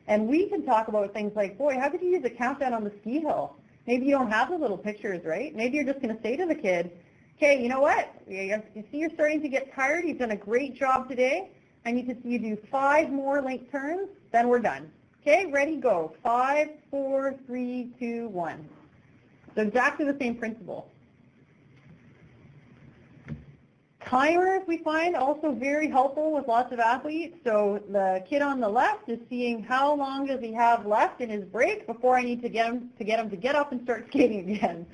and we can talk about things like, boy, how could you use a countdown on the ski hill? Maybe you don't have the little pictures, right? Maybe you're just going to say to the kid, okay, you know what? You see you're starting to get tired. You've done a great job today. I need to see you do 5 more link turns, then we're done. Okay, ready, go. 5, 4, 3, 2, 1. So exactly the same principle. Timers we find also very helpful with lots of athletes. So the kid on the left is seeing how long does he have left in his break before I need to get him to get up and start skating again.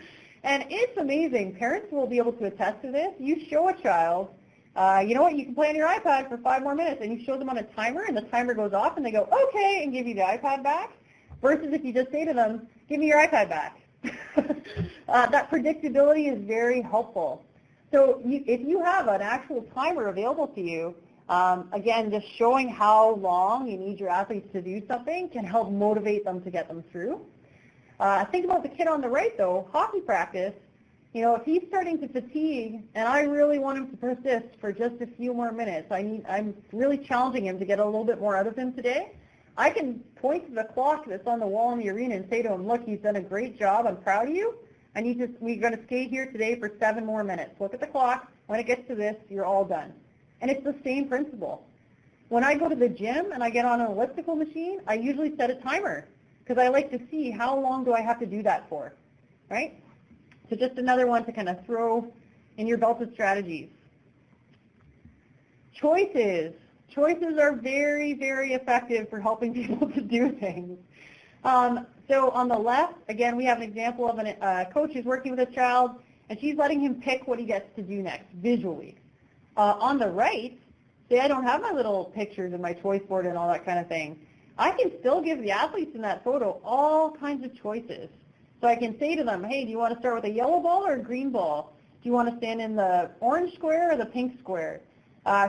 And it's amazing. Parents will be able to attest to this. You show a child, you know what, you can play on your iPad for 5 more minutes, and you show them on a timer, and the timer goes off, and they go, okay, and give you the iPad back, versus if you just say to them, give me your iPad back. That predictability is very helpful. So if you have an actual timer available to you, again, just showing how long you need your athletes to do something can help motivate them to get them through. Think about the kid on the right, though, hockey practice. You know, if he's starting to fatigue and I really want him to persist for just a few more minutes, I'm really challenging him to get a little bit more out of him today, I can point to the clock that's on the wall in the arena and say to him, look, he's done a great job. I'm proud of you. We're going to skate here today for 7 more minutes. Look at the clock. When it gets to this, you're all done. And it's the same principle. When I go to the gym and I get on an elliptical machine, I usually set a timer because I like to see how long do I have to do that for, right? So just another one to kind of throw in your belt of strategies. Choices. Choices are very, very effective for helping people to do things. So on the left, again, we have an example of a coach who's working with a child, and she's letting him pick what he gets to do next, visually. On the right, say I don't have my little pictures and my choice board and all that kind of thing. I can still give the athletes in that photo all kinds of choices. So I can say to them, hey, do you want to start with a yellow ball or a green ball? Do you want to stand in the orange square or the pink square?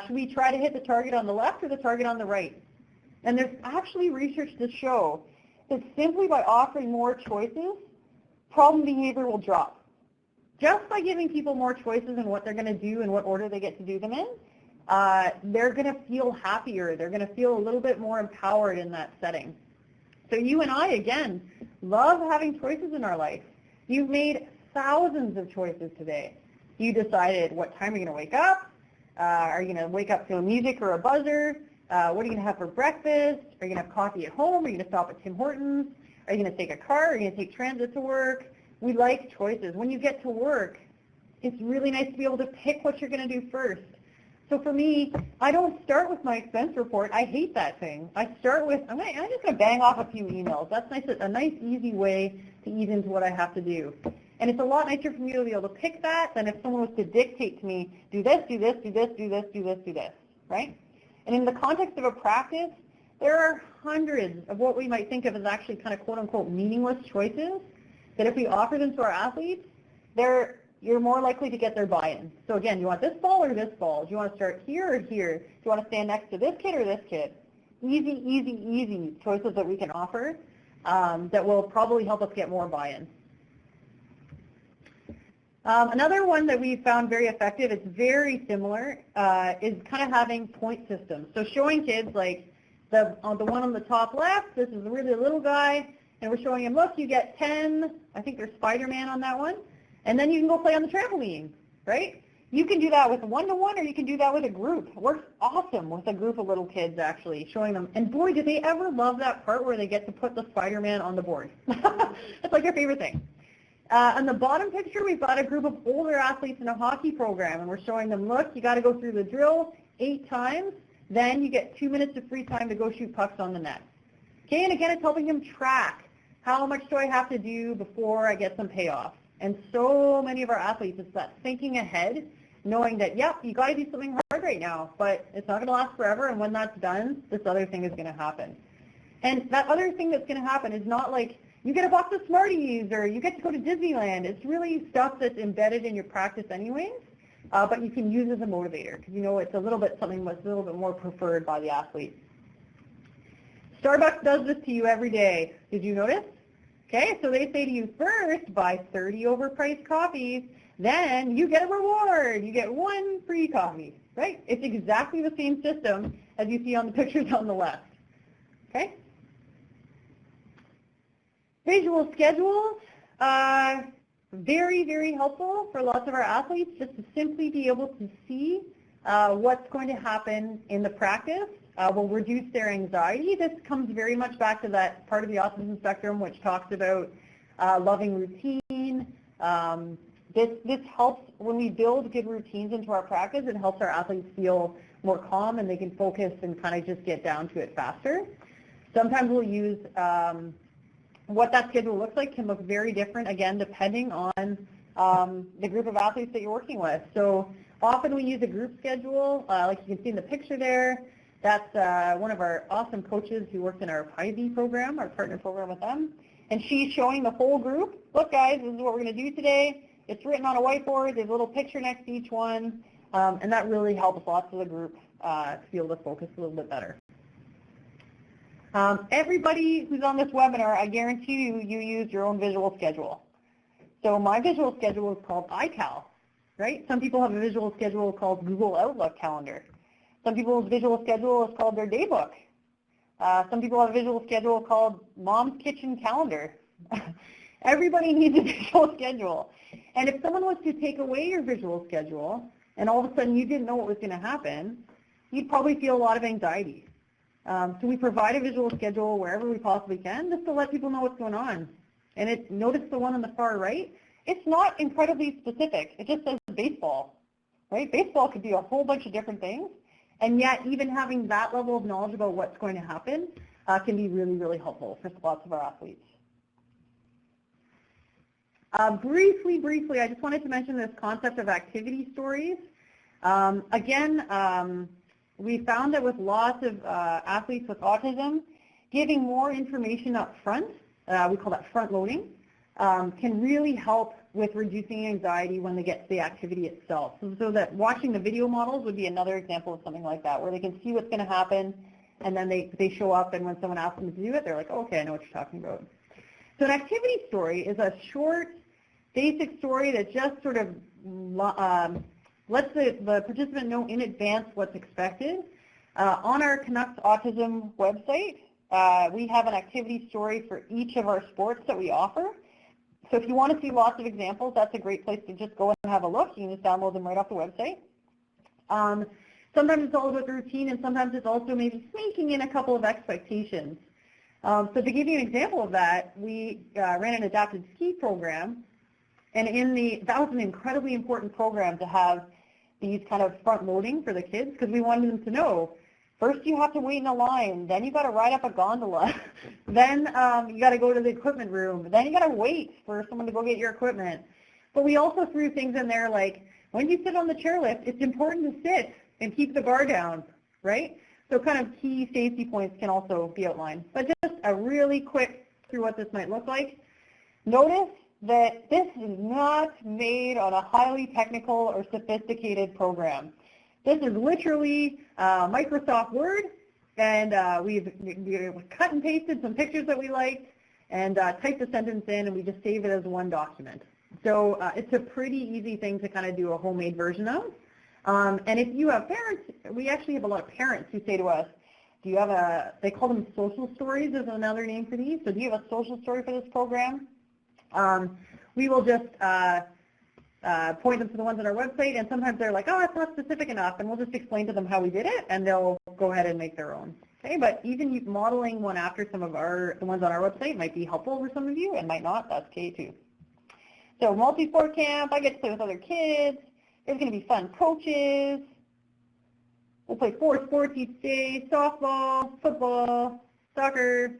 Should we try to hit the target on the left or the target on the right? And there's actually research to show that simply by offering more choices, problem behavior will drop. Just by giving people more choices in what they're going to do and what order they get to do them in, they're going to feel happier. They're going to feel a little bit more empowered in that setting. So you and I, again, love having choices in our life. You've made thousands of choices today. You decided what time you're going to wake up. Are you going to wake up to a music or a buzzer? What are you going to have for breakfast? Are you going to have coffee at home? Are you going to stop at Tim Hortons? Are you going to take a car? Are you going to take transit to work? We like choices. When you get to work, it's really nice to be able to pick what you're going to do first. So for me, I don't start with my expense report. I hate that thing. I start with, I'm just going to bang off a few emails. That's nice, a nice, easy way to ease into what I have to do. And it's a lot nicer for me to be able to pick that than if someone was to dictate to me, do this, do this, do this, do this, do this, do this, right? And in the context of a practice, there are hundreds of what we might think of as actually kind of quote-unquote meaningless choices that if we offer them to our athletes, you're more likely to get their buy-in. So again, do you want this ball or this ball? Do you want to start here or here? Do you want to stand next to this kid or this kid? Easy, easy, easy choices that we can offer that will probably help us get more buy-in. Another one that we found very effective, it's very similar, is kind of having point systems. So showing kids like the one on the top left, this is really a little guy, and we're showing him, look, you get 10, I think there's Spider-Man on that one, and then you can go play on the trampoline, right? You can do that with one-to-one or you can do that with a group. It works awesome with a group of little kids actually, showing them. And boy, do they ever love that part where they get to put the Spider-Man on the board. It's like their favorite thing. On the bottom picture, we've got a group of older athletes in a hockey program, and we're showing them, look, you got to go through the drill 8 times, then you get 2 minutes of free time to go shoot pucks on the net. Okay, and again, it's helping them track how much do I have to do before I get some payoff. And so many of our athletes, it's that thinking ahead, knowing that, yep, you got to do something hard right now, but it's not going to last forever, and when that's done, this other thing is going to happen. And that other thing that's going to happen is not like you get a box of Smarties, or you get to go to Disneyland. It's really stuff that's embedded in your practice anyways, but you can use as a motivator because you know it's a little bit something that's a little bit more preferred by the athlete. Starbucks does this to you every day. Did you notice? Okay, so they say to you, first, buy 30 overpriced coffees, then you get a reward. You get 1 free coffee, right? It's exactly the same system as you see on the pictures on the left, okay? Visual schedules, very, very helpful for lots of our athletes just to simply be able to see what's going to happen in the practice. Will reduce their anxiety. This comes very much back to that part of the autism spectrum which talks about loving routine. This helps when we build good routines into our practice. It helps our athletes feel more calm and they can focus and kind of just get down to it faster. Sometimes we'll use what that schedule looks like can look very different, again, depending on the group of athletes that you're working with. So often we use a group schedule, like you can see in the picture there. That's one of our awesome coaches who works in our PIV program, our partner program with them. And she's showing the whole group, look guys, this is what we're going to do today. It's written on a whiteboard, there's a little picture next to each one, and that really helps lots of the group to be able to focus a little bit better. Everybody who's on this webinar, I guarantee you use your own visual schedule. So my visual schedule is called iCal, right? Some people have a visual schedule called Google Outlook calendar. Some people's visual schedule is called their daybook. Some people have a visual schedule called Mom's Kitchen Calendar. Everybody needs a visual schedule. And if someone was to take away your visual schedule and all of a sudden you didn't know what was going to happen, you'd probably feel a lot of anxiety. So we provide a visual schedule wherever we possibly can just to let people know what's going on. And notice the one on the far right, it's not incredibly specific. It just says baseball, right? Baseball could be a whole bunch of different things. And yet, even having that level of knowledge about what's going to happen can be really, really helpful for lots of our athletes. Briefly, I just wanted to mention this concept of activity stories. We found that with lots of athletes with autism, giving more information up front, we call that front loading, can really help with reducing anxiety when they get to the activity itself. So that watching the video models would be another example of something like that, where they can see what's going to happen, and then they show up, and when someone asks them to do it, they're like, oh, okay, I know what you're talking about. So an activity story is a short, basic story that just sort of lets the participant know in advance what's expected. On our Canucks Autism website, we have an activity story for each of our sports that we offer. So if you want to see lots of examples, that's a great place to just go and have a look. You can just download them right off the website. Sometimes it's all about the routine, and sometimes it's also maybe sneaking in a couple of expectations. So to give you an example of that, we ran an adapted ski program, and that was an incredibly important program to have these kind of front loading for the kids, because we wanted them to know, first you have to wait in a line, then you got to ride up a gondola, then you got to go to the equipment room, then you got to wait for someone to go get your equipment. But we also threw things in there like, when you sit on the chairlift, it's important to sit and keep the bar down, right? So kind of key safety points can also be outlined. But just a really quick through what this might look like. Notice that this is not made on a highly technical or sophisticated program. This is literally Microsoft Word, and we've cut and pasted some pictures that we liked and typed the sentence in, and we just save it as one document. So it's a pretty easy thing to kind of do a homemade version of. And if you have parents, we actually have a lot of parents who say to us, do you have they call them social stories is another name for these. So do you have a social story for this program? We will just point them to the ones on our website, and sometimes they're like, oh, it's not specific enough, and we'll just explain to them how we did it, and they'll go ahead and make their own. Okay, but even modeling one after some of the ones on our website might be helpful for some of you, and might not. That's okay too. So multi-sport camp, I get to play with other kids. There's going to be fun coaches. We'll play 4 sports each day: softball, football, soccer.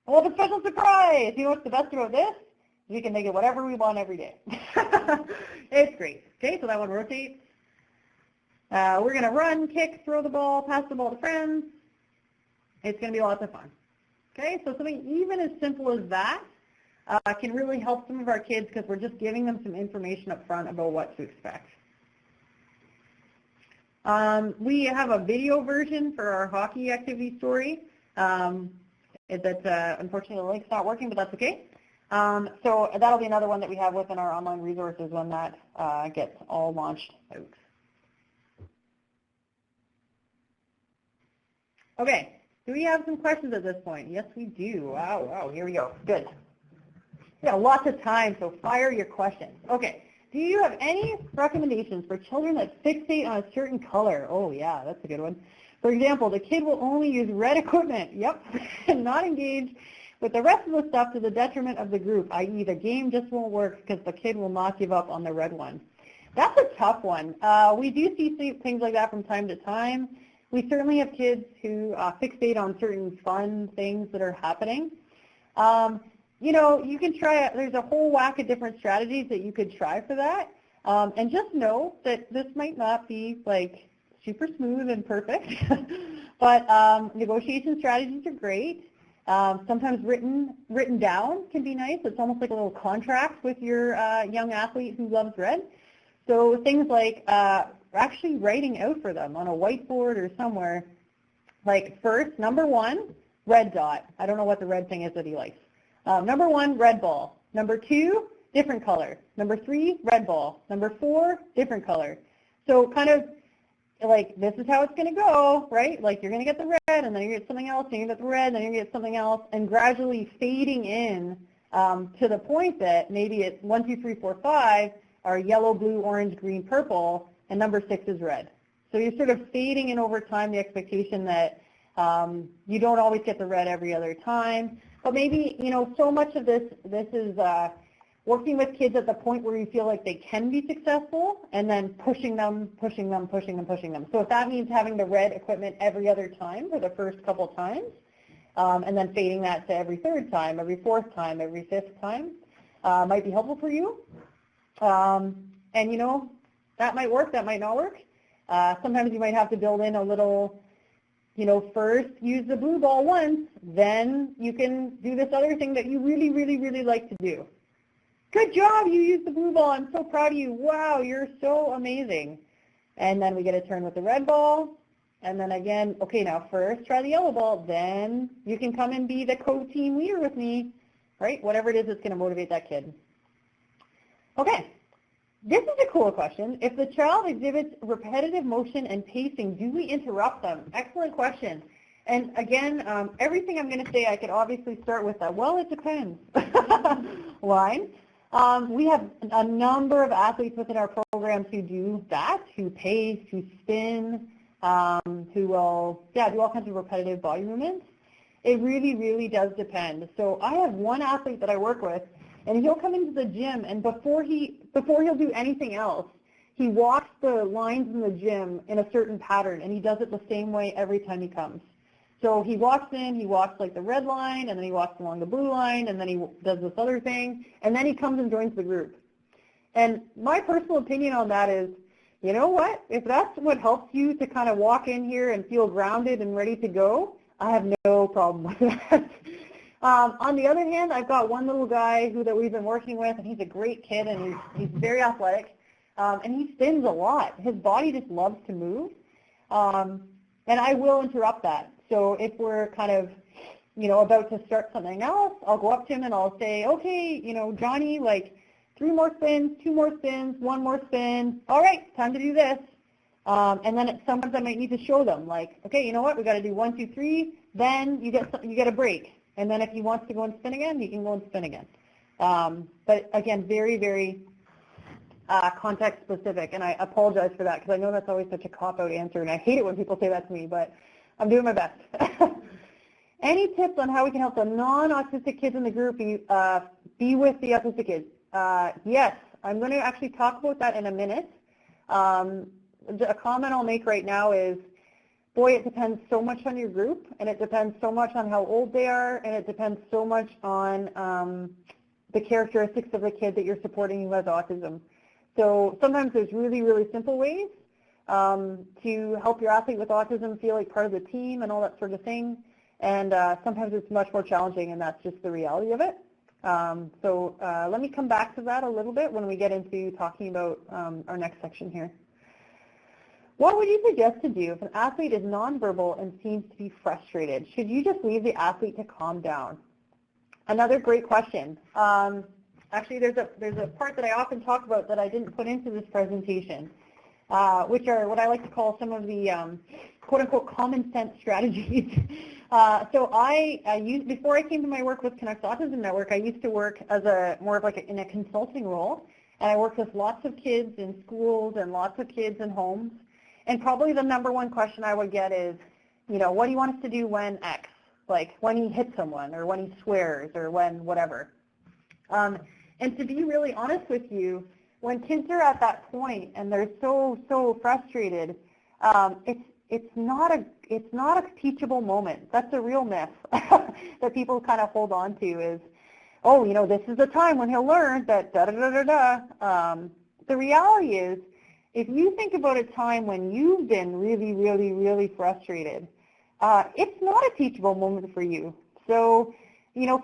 We'll have a special surprise. You know what's the best about this? We can make it whatever we want every day. It's great. Okay, so that one rotates. We're going to run, kick, throw the ball, pass the ball to friends. It's going to be lots of fun. Okay, so something even as simple as that can really help some of our kids because we're just giving them some information up front about what to expect. We have a video version for our hockey activity story. Unfortunately, the link's not working, but that's okay. So that'll be another one that we have within our online resources when that gets all launched out. Okay, do we have some questions at this point? Yes, we do. Wow, here we go. Good. Yeah, lots of time, so fire your questions. Okay, do you have any recommendations for children that fixate on a certain color? Oh yeah, that's a good one. For example, the kid will only use red equipment, yep, and not engage with the rest of the stuff to the detriment of the group, i.e. the game just won't work because the kid will not give up on the red one. That's a tough one. We do see things like that from time to time. We certainly have kids who fixate on certain fun things that are happening. You know, you can try, there's a whole whack of different strategies that you could try for that. And just know that this might not be like super smooth and perfect, but negotiation strategies are great. Sometimes written down can be nice. It's almost like a little contract with your young athlete who loves red. So things like actually writing out for them on a whiteboard or somewhere, like first, number 1, red dot. I don't know what the red thing is that he likes. Number 1, red ball. Number 2, different color. Number 3, red ball. Number 4, different color. So kind of like this is how it's going to go, right? Like you're going to get the red, and then you get something else, and you get the red, and then you get something else, and gradually fading in to the point that maybe it's 1, 2, 3, 4, 5 are yellow, blue, orange, green, purple, and number 6 is red. So you're sort of fading in over time the expectation that you don't always get the red every other time. But maybe, you know, so much of this is working with kids at the point where you feel like they can be successful and then pushing them. So if that means having the red equipment every other time for the first couple times, and then fading that to every third time, every fourth time, every fifth time, might be helpful for you. And, you know, that might work, that might not work. Sometimes you might have to build in a little, you know, first use the blue ball once, then you can do this other thing that you really, really, really like to do. Good job, you used the blue ball. I'm so proud of you. Wow, you're so amazing. And then we get a turn with the red ball. And then again, okay, now first try the yellow ball. Then you can come and be the co-team leader with me, right? Whatever it is that's going to motivate that kid. Okay, this is a cool question. If the child exhibits repetitive motion and pacing, do we interrupt them? Excellent question. And again, everything I'm going to say, I could obviously start with a, well, it depends line. We have a number of athletes within our programs who do that, who pace, who spin, who will, do all kinds of repetitive body movements. It really, really does depend. So I have one athlete that I work with, and he'll come into the gym, and before he'll do anything else, he walks the lines in the gym in a certain pattern, and he does it the same way every time he comes. So he walks in, he walks like the red line, and then he walks along the blue line, and then he does this other thing, and then he comes and joins the group. And my personal opinion on that is, you know what? If that's what helps you to kind of walk in here and feel grounded and ready to go, I have no problem with that. On the other hand, I've got one little guy that we've been working with, and he's a great kid, and he's very athletic, and he spins a lot. His body just loves to move, and I will interrupt that. So if we're kind of, you know, about to start something else, I'll go up to him and I'll say, okay, you know, Johnny, like 3 more spins, 2 more spins, 1 more spin. All right, time to do this. And then sometimes I might need to show them, like, okay, you know what, we got to do 1, 2, 3. Then you get a break. And then if he wants to go and spin again, he can go and spin again. But again, very, very context specific. And I apologize for that because I know that's always such a cop-out answer, and I hate it when people say that to me, but I'm doing my best. Any tips on how we can help the non-autistic kids in the group be with the autistic kids? Yes, I'm going to actually talk about that in a minute. A comment I'll make right now is, boy, it depends so much on your group, and it depends so much on how old they are, and it depends so much on the characteristics of the kid that you're supporting who has autism. So sometimes there's really, really simple ways to help your athlete with autism feel like part of the team and all that sort of thing. And sometimes it's much more challenging, and that's just the reality of it. Let me come back to that a little bit when we get into talking about our next section here. What would you suggest to do if an athlete is nonverbal and seems to be frustrated? Should you just leave the athlete to calm down? Another great question. Actually, there's a part that I often talk about that I didn't put into this presentation, which are what I like to call some of the quote-unquote common sense strategies. Before I came to my work with Canucks Autism Network, I used to work as in a consulting role, and I worked with lots of kids in schools and lots of kids in homes. And probably the number one question I would get is, what do you want us to do when X? Like when he hits someone or when he swears or when whatever. And to be really honest with you, when kids are at that point and they're so frustrated, it's not a teachable moment. That's a real myth that people kind of hold on to is, this is the time when he'll learn that da-da-da-da-da. The reality is, if you think about a time when you've been really, really, really frustrated, it's not a teachable moment for you. So,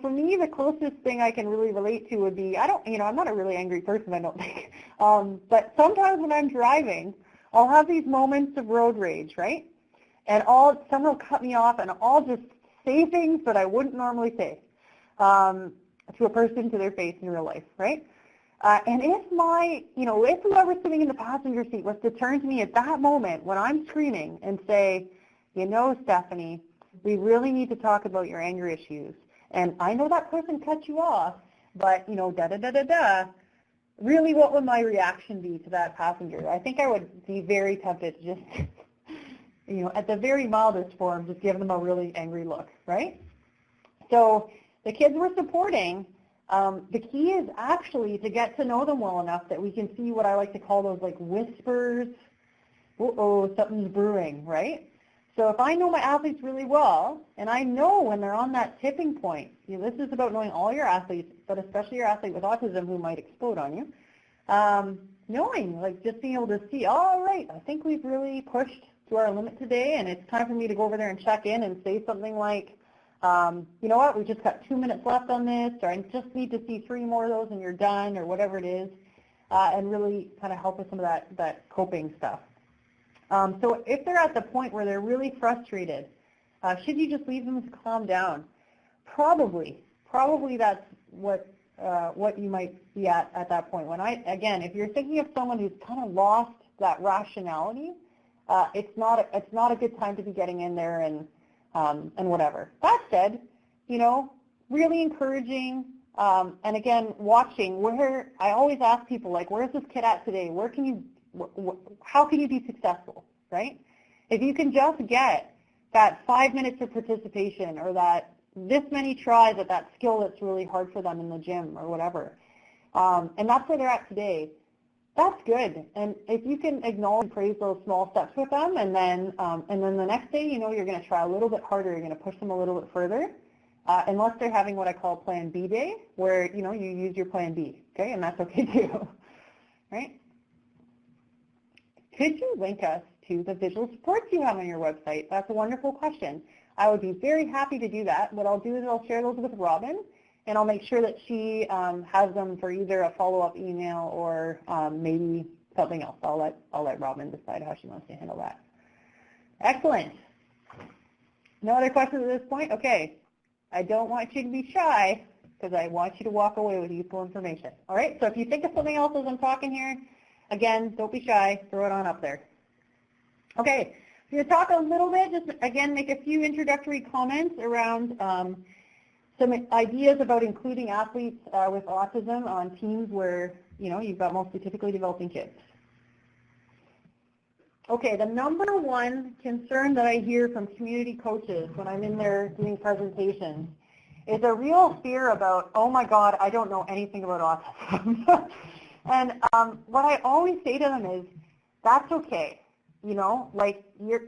for me, the closest thing I can really relate to would be, I'm not a really angry person, I don't think. But sometimes when I'm driving, I'll have these moments of road rage, right? And someone will cut me off and I'll just say things that I wouldn't normally say to a person to their face in real life, right? And if whoever's sitting in the passenger seat was to turn to me at that moment when I'm screaming and say, Stephanie, we really need to talk about your anger issues. And I know that person cut you off, but, da-da-da-da-da, really what would my reaction be to that passenger? I think I would be very tempted to just, at the very mildest form, just give them a really angry look, right? So the kids we're supporting, the key is actually to get to know them well enough that we can see what I like to call those like whispers, something's brewing, right? So if I know my athletes really well, and I know when they're on that tipping point, this is about knowing all your athletes, but especially your athlete with autism who might explode on you, knowing, like just being able to see, all right, I think we've really pushed to our limit today, and it's time for me to go over there and check in and say something like, you know what, we just got 2 minutes left on this, or I just need to see 3 more of those and you're done, or whatever it is, and really kind of help with some of that coping stuff. So if they're at the point where they're really frustrated, should you just leave them to calm down? Probably that's what you might be at that point. If you're thinking of someone who's kind of lost that rationality, it's not a good time to be getting in there and whatever. That said, really encouraging, and again, watching where I always ask people, like, where's this kid at today? How can you be successful, right? If you can just get that 5 minutes of participation or that this many tries at that skill that's really hard for them in the gym or whatever, and that's where they're at today, that's good. And if you can acknowledge and praise those small steps with them, and then the next day, you're going to try a little bit harder, you're going to push them a little bit further, unless they're having what I call Plan B day, where, you use your Plan B, okay? And that's okay too, right? Could you link us to the visual supports you have on your website? That's a wonderful question. I would be very happy to do that. What I'll do is I'll share those with Robin, and I'll make sure that she has them for either a follow-up email or maybe something else. I'll let Robin decide how she wants to handle that. Excellent. No other questions at this point? Okay. I don't want you to be shy because I want you to walk away with useful information. All right? So if you think of something else as I'm talking here, again, don't be shy. Throw it on up there. Okay. So we're going to talk a little bit, just again, make a few introductory comments around some ideas about including athletes with autism on teams where, you've got mostly typically developing kids. Okay, the number one concern that I hear from community coaches when I'm in there doing presentations is a real fear about, oh my God, I don't know anything about autism. And what I always say to them is, that's okay. Like you're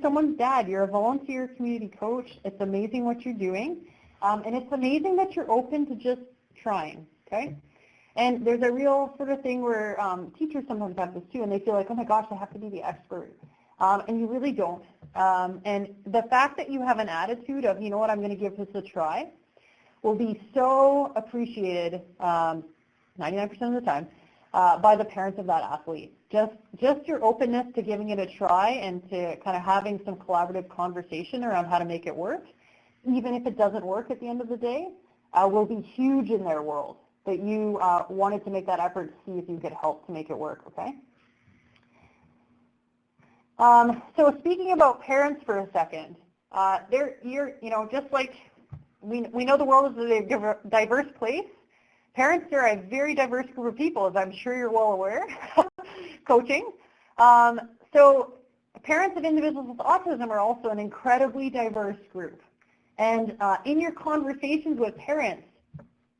someone's dad. You're a volunteer community coach. It's amazing what you're doing, and it's amazing that you're open to just trying. Okay, and there's a real sort of thing where teachers sometimes have this too, and they feel like, oh my gosh, I have to be the expert, and you really don't. And the fact that you have an attitude of, you know what, I'm going to give this a try, will be so appreciated 99% of the time by the parents of that athlete. Just your openness to giving it a try and to kind of having some collaborative conversation around how to make it work, even if it doesn't work at the end of the day, will be huge in their world, that you wanted to make that effort to see if you could help to make it work, okay? So speaking about parents for a second, just like we know the world is a diverse place, parents are a very diverse group of people, as I'm sure you're well aware, coaching. So parents of individuals with autism are also an incredibly diverse group. And in your conversations with parents,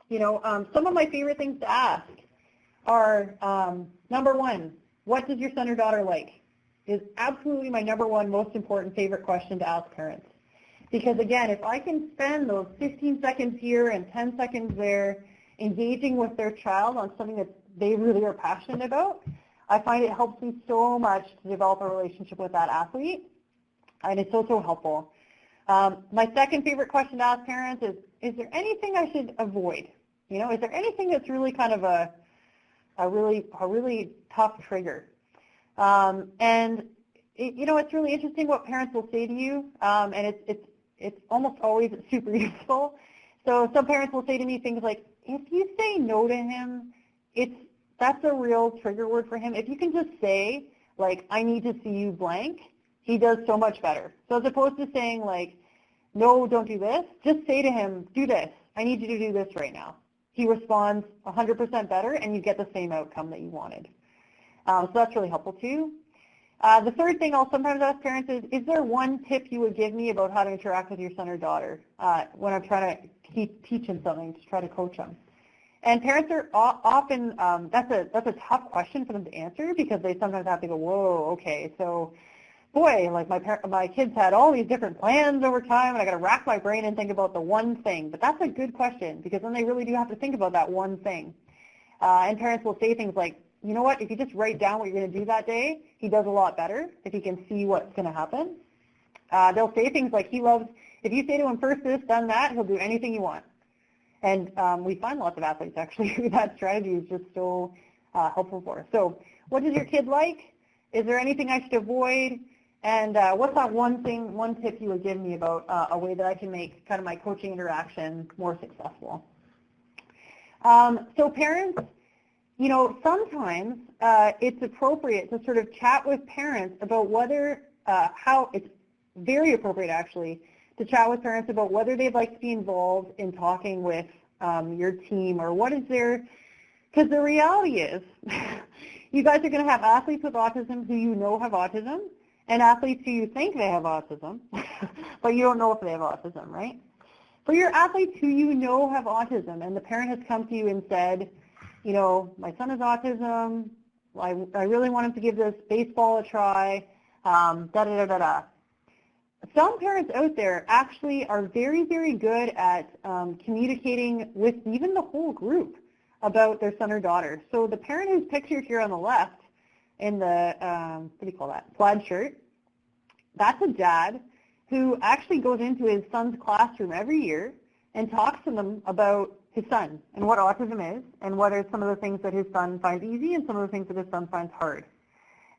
some of my favorite things to ask are, number one, what does your son or daughter like? Is absolutely my number one most important favorite question to ask parents. Because again, if I can spend those 15 seconds here and 10 seconds there engaging with their child on something that they really are passionate about, I find it helps me so much to develop a relationship with that athlete, and it's so helpful. My second favorite question to ask parents is there anything I should avoid? Is there anything that's really kind of a really tough trigger? It's really interesting what parents will say to you, and it's almost always super useful. So some parents will say to me things like, if you say no to him, that's a real trigger word for him. If you can just say, like, I need to see you blank, he does so much better. So as opposed to saying, like, no, don't do this, just say to him, do this. I need you to do this right now. He responds 100% better, and you get the same outcome that you wanted. So that's really helpful too. The third thing I'll sometimes ask parents is there one tip you would give me about how to interact with your son or daughter when I'm trying to teach him something, to try to coach them? And parents are often, that's a tough question for them to answer because they sometimes have to go, whoa, okay, so boy, like my kids had all these different plans over time and I got to rack my brain and think about the one thing. But that's a good question because then they really do have to think about that one thing. And parents will say things like, you know what, if you just write down what you're going to do that day, he does a lot better if he can see what's going to happen. They'll say things like if you say to him first this, then that, he'll do anything you want. And we find lots of athletes actually who that strategy is just so helpful for. So what does your kid like? Is there anything I should avoid? And what's that one tip you would give me about a way that I can make kind of my coaching interaction more successful? So parents, sometimes it's appropriate to sort of chat with parents about whether, it's very appropriate actually, to chat with parents about whether they'd like to be involved in talking with your team or what is their, because the reality is you guys are going to have athletes with autism who you know have autism and athletes who you think they have autism, but you don't know if they have autism, right? For your athletes who you know have autism and the parent has come to you and said, my son has autism, I really want him to give this baseball a try, da-da-da-da-da. Some parents out there actually are very, very good at communicating with even the whole group about their son or daughter. So the parent who's pictured here on the left in the, what do you call that, plaid shirt, that's a dad who actually goes into his son's classroom every year and talks to them about his son and what autism is and what are some of the things that his son finds easy and some of the things that his son finds hard.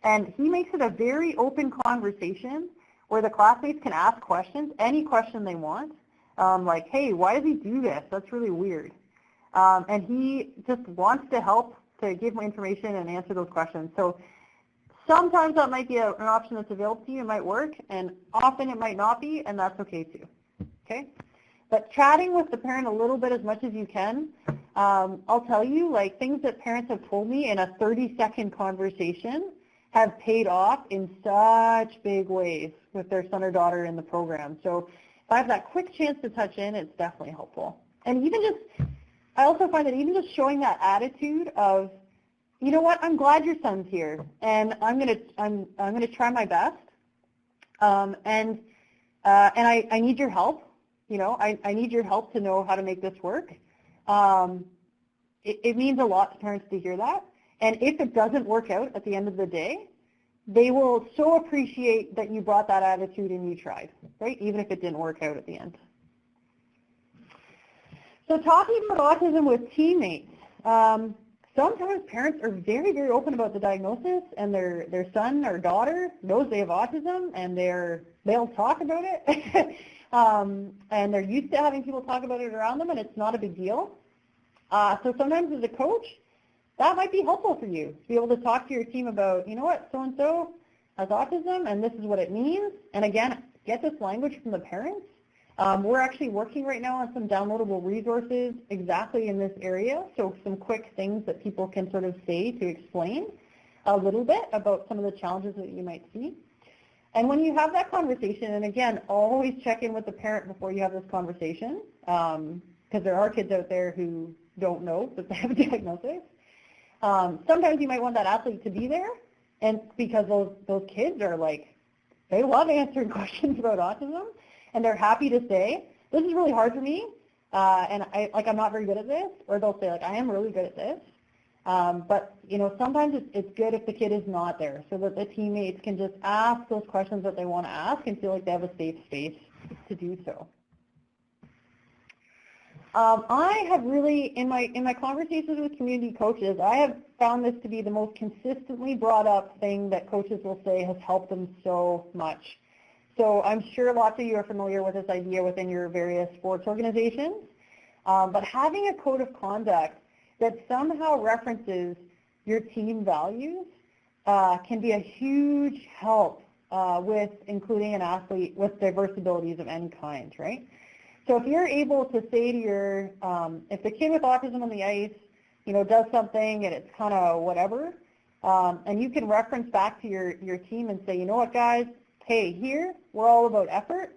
And he makes it a very open conversation where the classmates can ask questions, any question they want, like, hey, why does he do this? That's really weird. And he just wants to help to give more information and answer those questions. So sometimes that might be an option that's available to you. It might work, and often it might not be, and that's okay too. Okay? But chatting with the parent a little bit as much as you can, I'll tell you, like things that parents have told me in a 30-second conversation have paid off in such big ways with their son or daughter in the program. So if I have that quick chance to touch in, it's definitely helpful. And even just, I also find that even just showing that attitude of, you know what, I'm glad your son's here, and I'm gonna try my best, and I need your help. I need your help to know how to make this work. It means a lot to parents to hear that. And if it doesn't work out at the end of the day, they will so appreciate that you brought that attitude and you tried, right? Even if it didn't work out at the end. So talking about autism with teammates. Sometimes parents are very, very open about the diagnosis, and their son or daughter knows they have autism, and they'll talk about it. And they're used to having people talk about it around them, and it's not a big deal. So sometimes as a coach, that might be helpful for you to be able to talk to your team about, you know what, so-and-so has autism, and this is what it means. And again, get this language from the parents. We're actually working right now on some downloadable resources exactly in this area, so some quick things that people can sort of say to explain a little bit about some of the challenges that you might see. And when you have that conversation, and again, always check in with the parent before you have this conversation, because there are kids out there who don't know that they have a diagnosis. Sometimes you might want that athlete to be there, and because those kids are like, they love answering questions about autism, and they're happy to say, this is really hard for me, and I'm not very good at this, or they'll say, like, I am really good at this. But, you know, sometimes it's good if the kid is not there, so that the teammates can just ask those questions that they want to ask and feel like they have a safe space to do so. I have really, in my conversations with community coaches, I have found this to be the most consistently brought up thing that coaches will say has helped them so much. So I'm sure lots of you are familiar with this idea within your various sports organizations, but having a code of conduct that somehow references your team values can be a huge help with including an athlete with diverse abilities of any kind, right? So if you're able to say to your, if the kid with autism on the ice, you know, does something and it's kind of whatever, and you can reference back to your team and say, you know what, guys, hey, here, we're all about effort.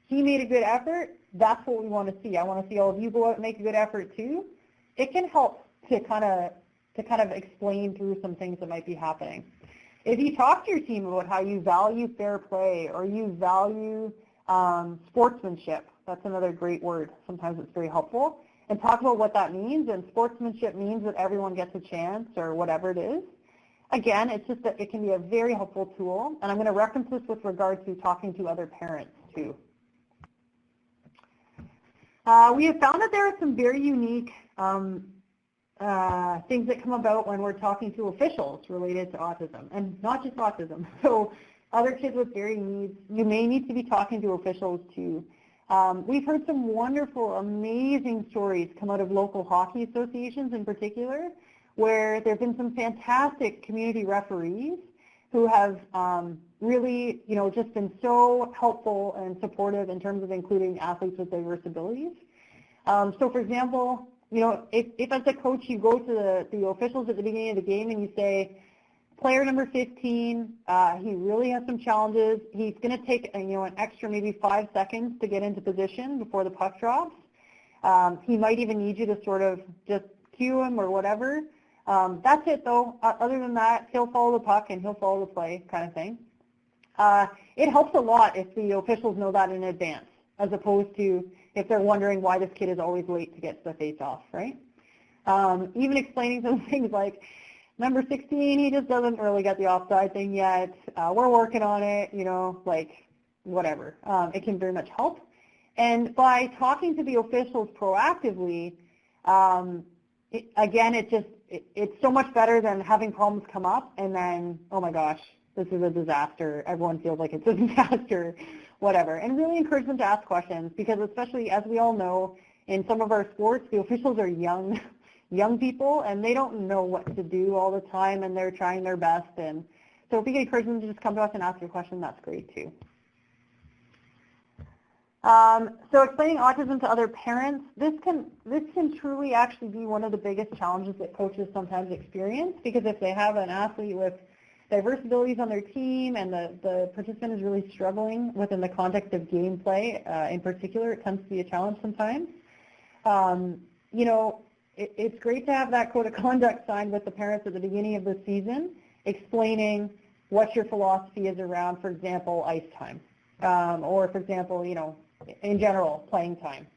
He made a good effort. That's what we want to see. I want to see all of you go out and make a good effort too. It can help to kind of explain through some things that might be happening. If you talk to your team about how you value fair play or you value sportsmanship, that's another great word. Sometimes it's very helpful. And talk about what that means. And sportsmanship means that everyone gets a chance or whatever it is. Again, it's just that it can be a very helpful tool. And I'm going to reference this with regard to talking to other parents too. We have found that there are some very unique things that come about when we're talking to officials related to autism, and not just autism. So other kids with varying needs, you may need to be talking to officials too. We've heard some wonderful, amazing stories come out of local hockey associations in particular, where there have been some fantastic community referees who have really, you know, just been so helpful and supportive in terms of including athletes with diverse abilities. So for example, you know, if as a coach you go to the officials at the beginning of the game and you say, player number 15, he really has some challenges. He's going to take an extra maybe 5 seconds to get into position before the puck drops. He might even need you to sort of just cue him or whatever. That's it though. Other than that, he'll follow the puck and he'll follow the play kind of thing. It helps a lot if the officials know that in advance, as opposed to if they're wondering why this kid is always late to get to the face-off, right? Even explaining some things like, number 16, he just doesn't really get the offside thing yet. We're working on it, you know, like whatever. It can very much help. And by talking to the officials proactively, it's so much better than having problems come up and then, oh my gosh, this is a disaster. Everyone feels like it's a disaster, whatever. And really encourage them to ask questions because especially as we all know, in some of our sports, the officials are young people and they don't know what to do all the time and they're trying their best. And so if you can encourage them to just come to us and ask your question, that's great too. So explaining autism to other parents, this can truly actually be one of the biggest challenges that coaches sometimes experience because if they have an athlete with diverse abilities on their team and the participant is really struggling within the context of gameplay in particular, it tends to be a challenge sometimes. You know, it's great to have that code of conduct signed with the parents at the beginning of the season, explaining what your philosophy is around, for example, ice time, or for example, you know, in general, playing time.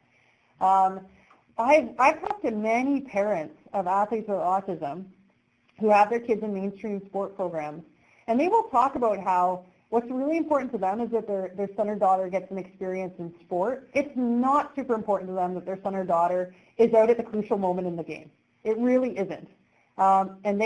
I've talked to many parents of athletes with autism who have their kids in mainstream sport programs, and they will talk about how what's really important to them is that their son or daughter gets an experience in sport. It's not super important to them that their son or daughter is out at the crucial moment in the game. It really isn't. And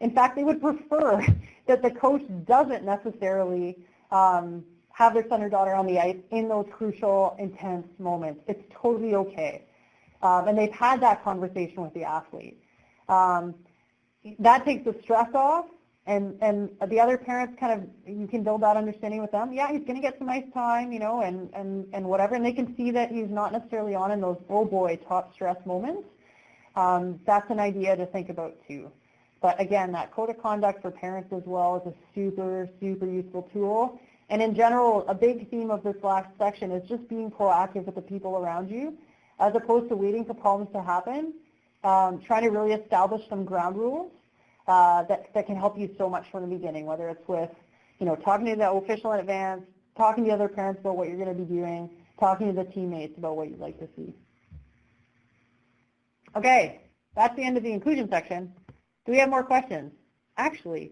in fact, they would prefer that the coach doesn't necessarily have their son or daughter on the ice in those crucial, intense moments. It's totally okay. And they've had that conversation with the athlete. That takes the stress off, and the other parents kind of, you can build that understanding with them. Yeah, he's going to get some ice time, you know, and whatever, and they can see that he's not necessarily on in those, oh boy, top stress moments. That's an idea to think about too. But again, that code of conduct for parents as well is a super, super useful tool. And in general, a big theme of this last section is just being proactive with the people around you, as opposed to waiting for problems to happen, trying to really establish some ground rules that can help you so much from the beginning, whether it's with, you know, talking to the official in advance, talking to the other parents about what you're going to be doing, talking to the teammates about what you'd like to see. Okay, that's the end of the inclusion section. Do we have more questions? Actually,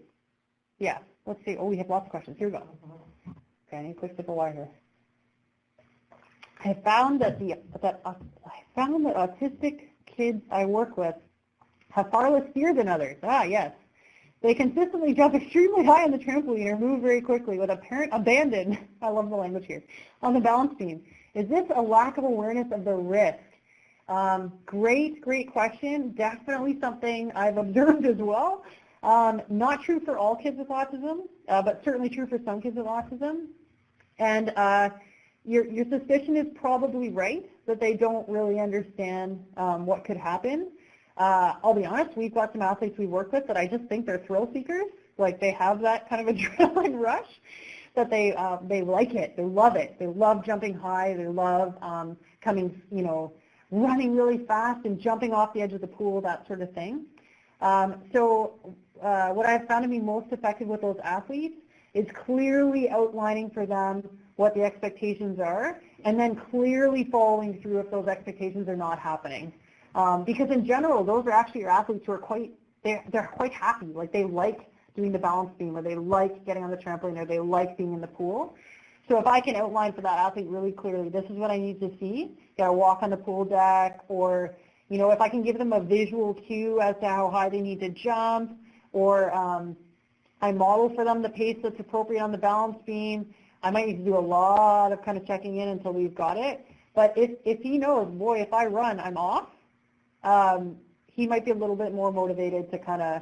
yeah, let's see. Oh, we have lots of questions. Here we go. Okay, I need a quick sip of water here. I found that autistic kids I work with have far less fear than others. Ah, yes. They consistently jump extremely high on the trampoline or move very quickly with apparent abandon, I love the language here, on the balance beam. Is this a lack of awareness of the risk? Great question. Definitely something I've observed as well. Not true for all kids with autism, but certainly true for some kids with autism. And your suspicion is probably right, that they don't really understand what could happen. I'll be honest, we've got some athletes we work with that I just think they're thrill seekers. Like they have that kind of adrenaline rush, that they like it, they love it. They love jumping high, they love coming, you know, running really fast and jumping off the edge of the pool, that sort of thing. So what I've found to be most effective with those athletes is clearly outlining for them what the expectations are, and then clearly following through if those expectations are not happening. Because in general, those are actually your athletes who are they're quite happy. Like they like doing the balance beam, or they like getting on the trampoline, or they like being in the pool. So if I can outline for that athlete really clearly, this is what I need to see. You got to walk on the pool deck, or, you know, if I can give them a visual cue as to how high they need to jump, or I model for them the pace that's appropriate on the balance beam. I might need to do a lot of kind of checking in until we've got it. But if he knows, boy, if I run, I'm off, he might be a little bit more motivated to kind of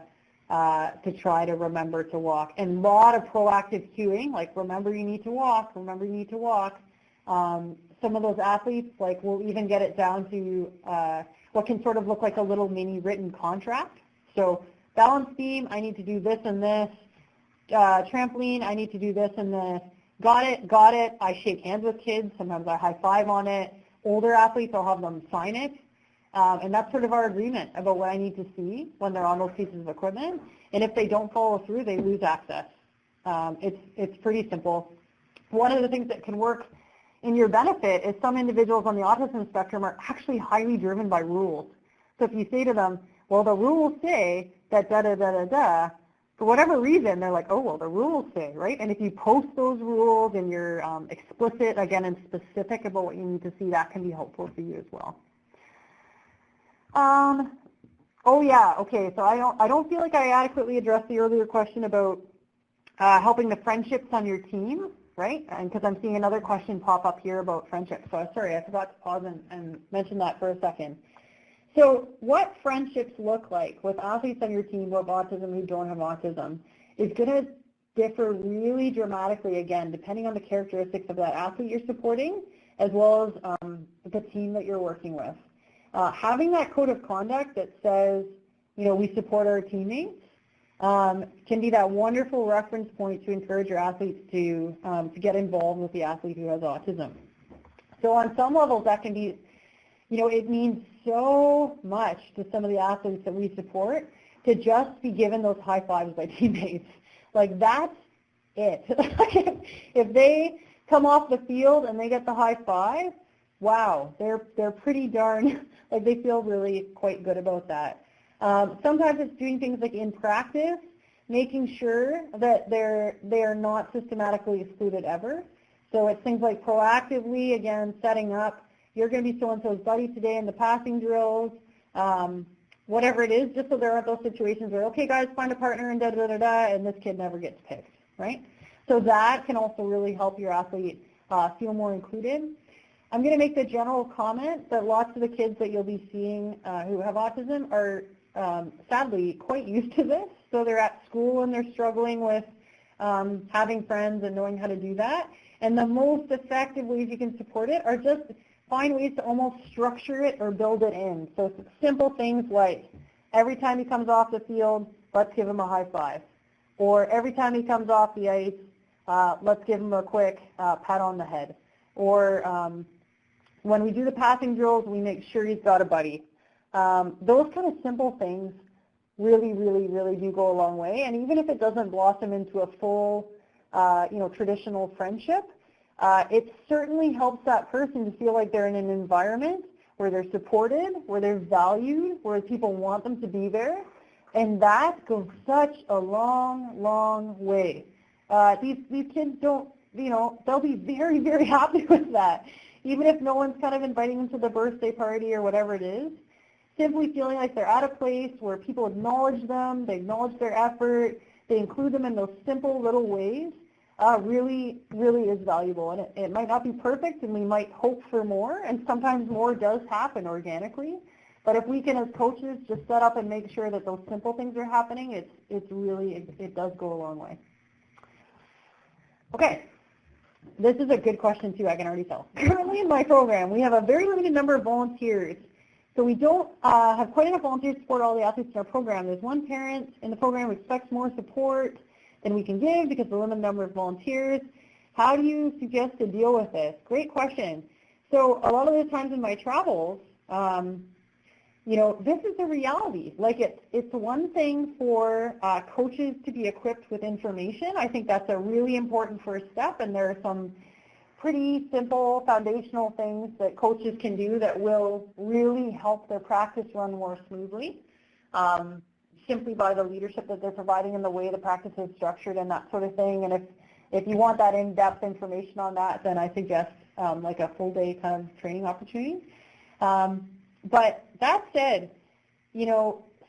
to try to remember to walk. And a lot of proactive cueing, like remember you need to walk, remember you need to walk. Some of those athletes, like, will even get it down to what can sort of look like a little mini written contract. So balance beam, I need to do this and this. Trampoline, I need to do this and this. Got it. I shake hands with kids. Sometimes I high five on it. Older athletes, I'll have them sign it. And that's sort of our agreement about what I need to see when they're on those pieces of equipment. And if they don't follow through, they lose access. It's pretty simple. One of the things that can work in your benefit is some individuals on the autism spectrum are actually highly driven by rules. So if you say to them, well, the rules say that da-da-da-da-da, for whatever reason, they're like, oh, well, the rules say, right? And if you post those rules and you're explicit, again, and specific about what you need to see, that can be helpful for you as well. Oh yeah, okay, so I don't feel like I adequately addressed the earlier question about helping the friendships on your team, right? And because I'm seeing another question pop up here about friendships. So sorry, I forgot to pause and mention that for a second. So what friendships look like with athletes on your team who have autism, who don't have autism, is going to differ really dramatically, again, depending on the characteristics of that athlete you're supporting, as well as the team that you're working with. Having that code of conduct that says, you know, we support our teammates, can be that wonderful reference point to encourage your athletes to get involved with the athlete who has autism. So on some levels, that can be, you know, it means so much to some of the athletes that we support to just be given those high fives by teammates. Like, that's it. If they come off the field and they get the high five, wow, they're pretty darn, like, they feel really quite good about that. Sometimes it's doing things like in practice, making sure that they are not systematically excluded ever. So it's things like proactively, again, setting up, you're going to be so-and-so's buddy today in the passing drills, whatever it is, just so there aren't those situations where, okay, guys, find a partner and da-da-da-da, and this kid never gets picked, right? So that can also really help your athlete feel more included. I'm going to make the general comment that lots of the kids that you'll be seeing who have autism are sadly quite used to this. So they're at school and they're struggling with having friends and knowing how to do that. And the most effective ways you can support it are just find ways to almost structure it or build it in. So simple things like every time he comes off the field, let's give him a high five. Or every time he comes off the ice, let's give him a quick pat on the head. Or when we do the passing drills, we make sure he's got a buddy. Those kind of simple things really, really, really do go a long way. And even if it doesn't blossom into a full, traditional friendship, it certainly helps that person to feel like they're in an environment where they're supported, where they're valued, where people want them to be there. And that goes such a long, long way. These kids don't, they'll be very, very happy with that. Even if no one's kind of inviting them to the birthday party or whatever it is, simply feeling like they're at a place where people acknowledge them, they acknowledge their effort, they include them in those simple little ways, really, really is valuable. And it might not be perfect, and we might hope for more, and sometimes more does happen organically. But if we can, as coaches, just set up and make sure that those simple things are happening, it does go a long way. Okay. This is a good question, too, I can already tell. Currently in my program, we have a very limited number of volunteers. So we don't have quite enough volunteers to support all the athletes in our program. There's one parent in the program who expects more support than we can give because of the limited number of volunteers. How do you suggest to deal with this? Great question. So a lot of the times in my travels, this is the reality. Like it's one thing for coaches to be equipped with information. I think that's a really important first step, and there are some pretty simple foundational things that coaches can do that will really help their practice run more smoothly, simply by the leadership that they're providing and the way the practice is structured and that sort of thing. And if you want that in-depth information on that, then I suggest like a full-day kind of training opportunity. But that said,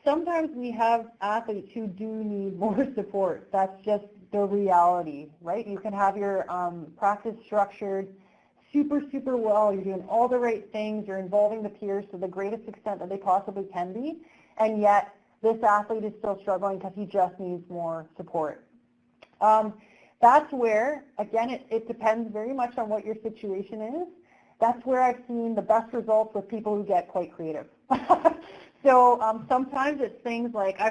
sometimes we have athletes who do need more support. That's just the reality, right? You can have your practice structured super, super well. You're doing all the right things. You're involving the peers to the greatest extent that they possibly can be. And yet this athlete is still struggling because he just needs more support. That's where, again, it depends very much on what your situation is. That's where I've seen the best results with people who get quite creative. So sometimes it's things like I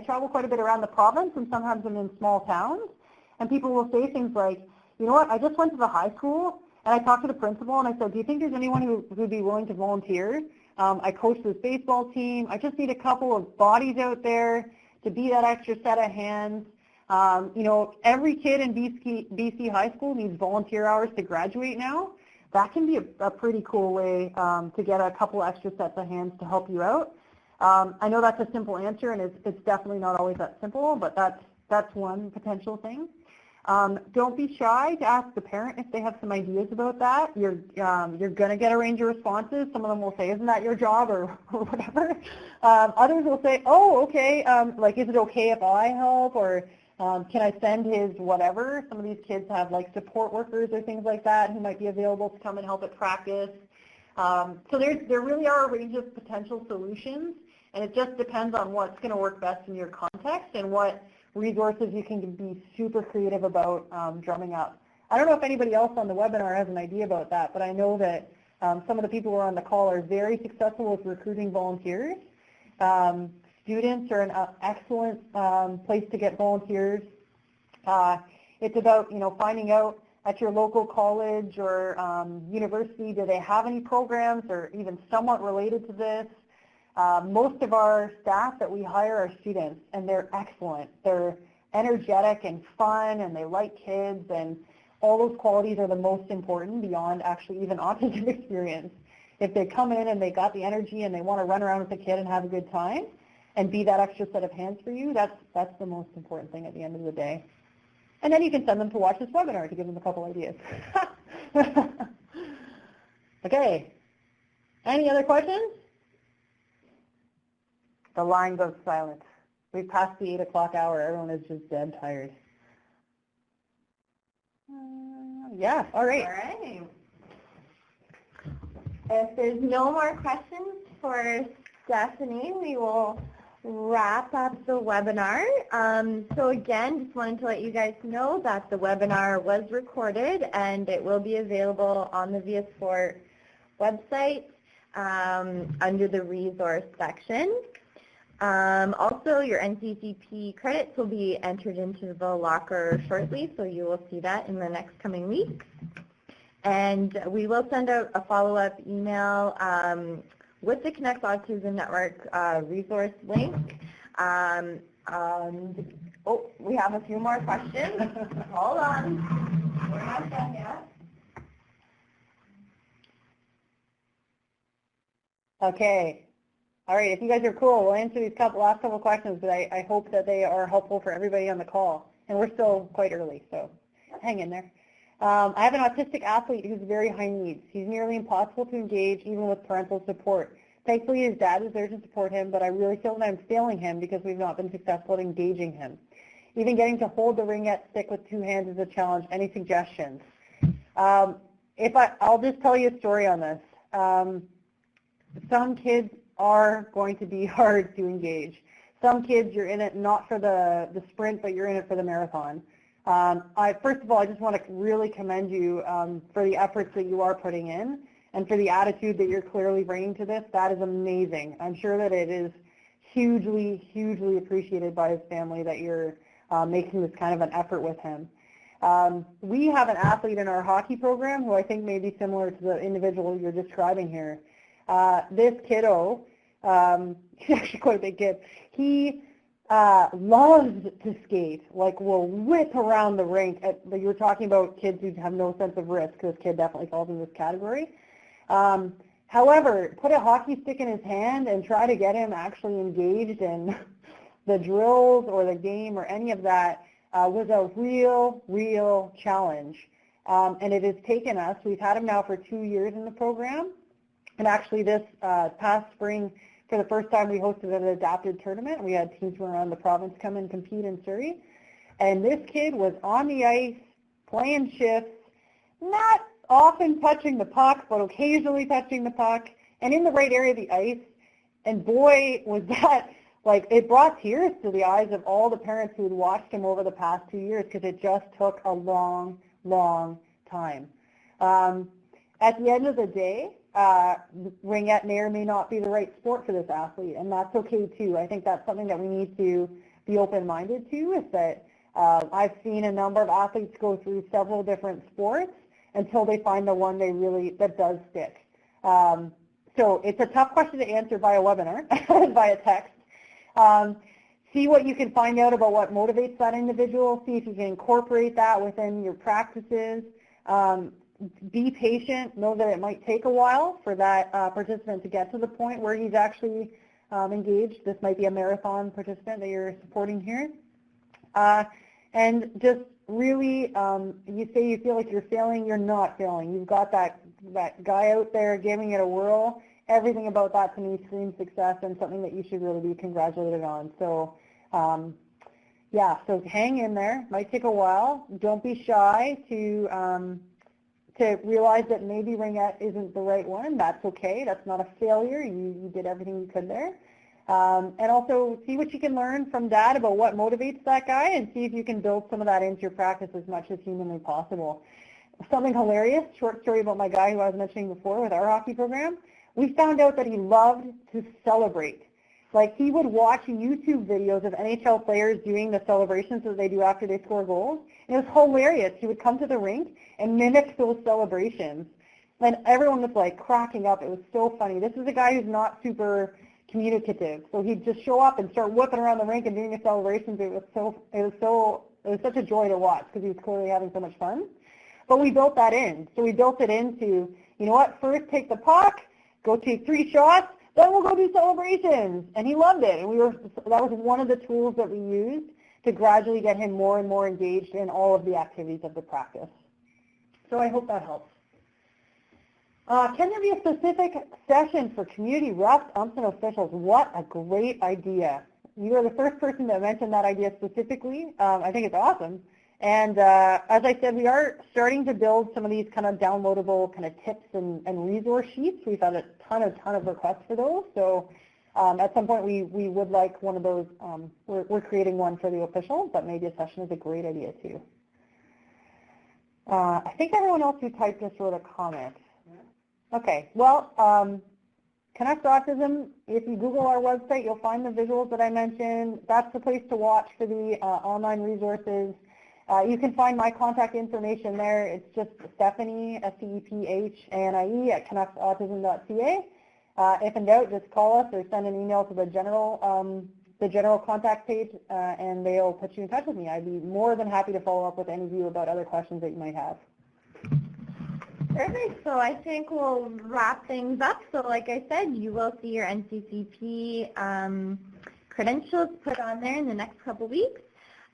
travel quite a bit around the province, and sometimes I'm in small towns, and people will say things like, you know what, I just went to the high school, and I talked to the principal, and I said, do you think there's anyone who would be willing to volunteer? I coach this baseball team. I just need a couple of bodies out there to be that extra set of hands. Every kid in BC high school needs volunteer hours to graduate now. That can be a pretty cool way to get a couple extra sets of hands to help you out. I know that's a simple answer, and it's definitely not always that simple, but that's one potential thing. Don't be shy to ask the parent if they have some ideas about that. You're going to get a range of responses. Some of them will say, isn't that your job, or whatever. Others will say, oh, okay, is it okay if I help, or can I send his whatever? Some of these kids have like support workers or things like that who might be available to come and help at practice. So there really are a range of potential solutions, and it just depends on what's going to work best in your context and what resources you can be super creative about drumming up. I don't know if anybody else on the webinar has an idea about that, but I know that some of the people who are on the call are very successful with recruiting volunteers. Students are an excellent place to get volunteers. It's about, finding out at your local college or university, do they have any programs or even somewhat related to this? Most of our staff that we hire are students, and they're excellent. They're energetic and fun, and they like kids, and all those qualities are the most important beyond actually even autism experience. If they come in and they got the energy and they want to run around with the kid and have a good time, and be that extra set of hands for you, that's the most important thing at the end of the day. And then you can send them to watch this webinar to give them a couple ideas. Okay. Any other questions? The line goes silent. We've passed the 8 o'clock hour. Everyone is just dead tired. Yeah, all right. All right. If there's no more questions for Stephanie, we will wrap up the webinar. So again, just wanted to let you guys know that the webinar was recorded and it will be available on the viaSport website under the resource section. Also, your NCCP credits will be entered into the locker shortly, so you will see that in the next coming weeks. And we will send out a follow-up email with the Canucks Autism Network resource link. Oh, we have a few more questions. Hold on. We're not done yet. Okay. All right. If you guys are cool, we'll answer these last couple questions, but I hope that they are helpful for everybody on the call. And we're still quite early, so hang in there. I have an autistic athlete who's very high needs. He's nearly impossible to engage even with parental support. Thankfully, his dad is there to support him, but I really feel that I'm failing him because we've not been successful at engaging him. Even getting to hold the ringette stick with 2 hands is a challenge. Any suggestions? I'll just tell you a story on this. Some kids are going to be hard to engage. Some kids, you're in it not for the sprint, but you're in it for the marathon. First of all, I just want to really commend you for the efforts that you are putting in and for the attitude that you're clearly bringing to this. That is amazing. I'm sure that it is hugely, hugely appreciated by his family that you're making this kind of an effort with him. We have an athlete in our hockey program who I think may be similar to the individual you're describing here. This kiddo, he's actually quite a big kid, he loves to skate, like will whip around the rink. You were talking about kids who have no sense of risk. This kid definitely falls in this category. However, put a hockey stick in his hand and try to get him actually engaged in the drills or the game or any of that was a real challenge. And it has taken us, we've had him now for 2 years in the program, and actually this past spring, for the first time, we hosted an adapted tournament. We had teams from around the province come and compete in Surrey. And this kid was on the ice, playing shifts, not often touching the puck, but occasionally touching the puck, and in the right area of the ice. And boy, was that, like, it brought tears to the eyes of all the parents who had watched him over the past 2 years because it just took a long time. At the end of the day, ringette may or may not be the right sport for this athlete, and that's okay too. I think that's something that we need to be open-minded to, is that I've seen a number of athletes go through several different sports until they find the one that does stick. So it's a tough question to answer via webinar, via text. See what you can find out about what motivates that individual, see if you can incorporate that within your practices. Be patient, know that it might take a while for that participant to get to the point where he's actually engaged. This might be a marathon participant that you're supporting here. And just really, you say you feel like you're failing, you're not failing. You've got that guy out there giving it a whirl. Everything about that to me screams success and something that you should really be congratulated on. So yeah, so hang in there. Might take a while. Don't be shy to realize that maybe ringette isn't the right one. That's okay. That's not a failure. You did everything you could there. And also see what you can learn from Dad about what motivates that guy and see if you can build some of that into your practice as much as humanly possible. Something hilarious, short story about my guy who I was mentioning before with our hockey program. We found out that he loved to celebrate. Like, he would watch YouTube videos of NHL players doing the celebrations that they do after they score goals. And it was hilarious. He would come to the rink and mimic those celebrations. And everyone was, like, cracking up. It was so funny. This is a guy who's not super communicative. So he'd just show up and start whipping around the rink and doing the celebrations. It was such a joy to watch because he was clearly having so much fun. But we built that in. So we built it into, you know what, first take the puck, go take 3 shots, then we'll go do celebrations. And he loved it. And that was one of the tools that we used to gradually get him more and more engaged in all of the activities of the practice. So I hope that helps. Can there be a specific session for community reps, umps, and officials? What a great idea. You are the first person that mentioned that idea specifically. I think it's awesome. And as I said, we are starting to build some of these kind of downloadable kind of tips and resource sheets. We've had a ton of requests for those. So at some point we would like one of those. We're creating one for the official, but maybe a session is a great idea too. I think everyone else who typed just wrote a comment. Okay, well, Canucks Autism, if you Google our website, you'll find the visuals that I mentioned. That's the place to watch for the online resources. You can find my contact information there. It's just Stephanie, STEPHANIE, at canucksautism.ca. If in doubt, just call us or send an email to the general contact page, and they'll put you in touch with me. I'd be more than happy to follow up with any of you about other questions that you might have. Perfect. So I think we'll wrap things up. So like I said, you will see your NCCP credentials put on there in the next couple weeks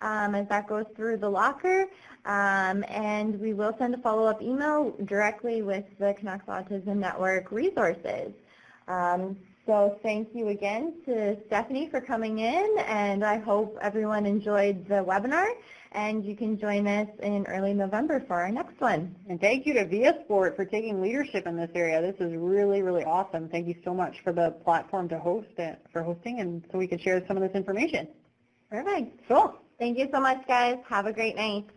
as that goes through the locker. And we will send a follow-up email directly with the Canucks Autism Network resources. So thank you again to Stephanie for coming in, and I hope everyone enjoyed the webinar, and you can join us in early November for our next one. And thank you to viaSport for taking leadership in this area. This is really, really awesome. Thank you so much for the platform to hosting, and so we can share some of this information. Perfect. Cool. Thank you so much, guys. Have a great night.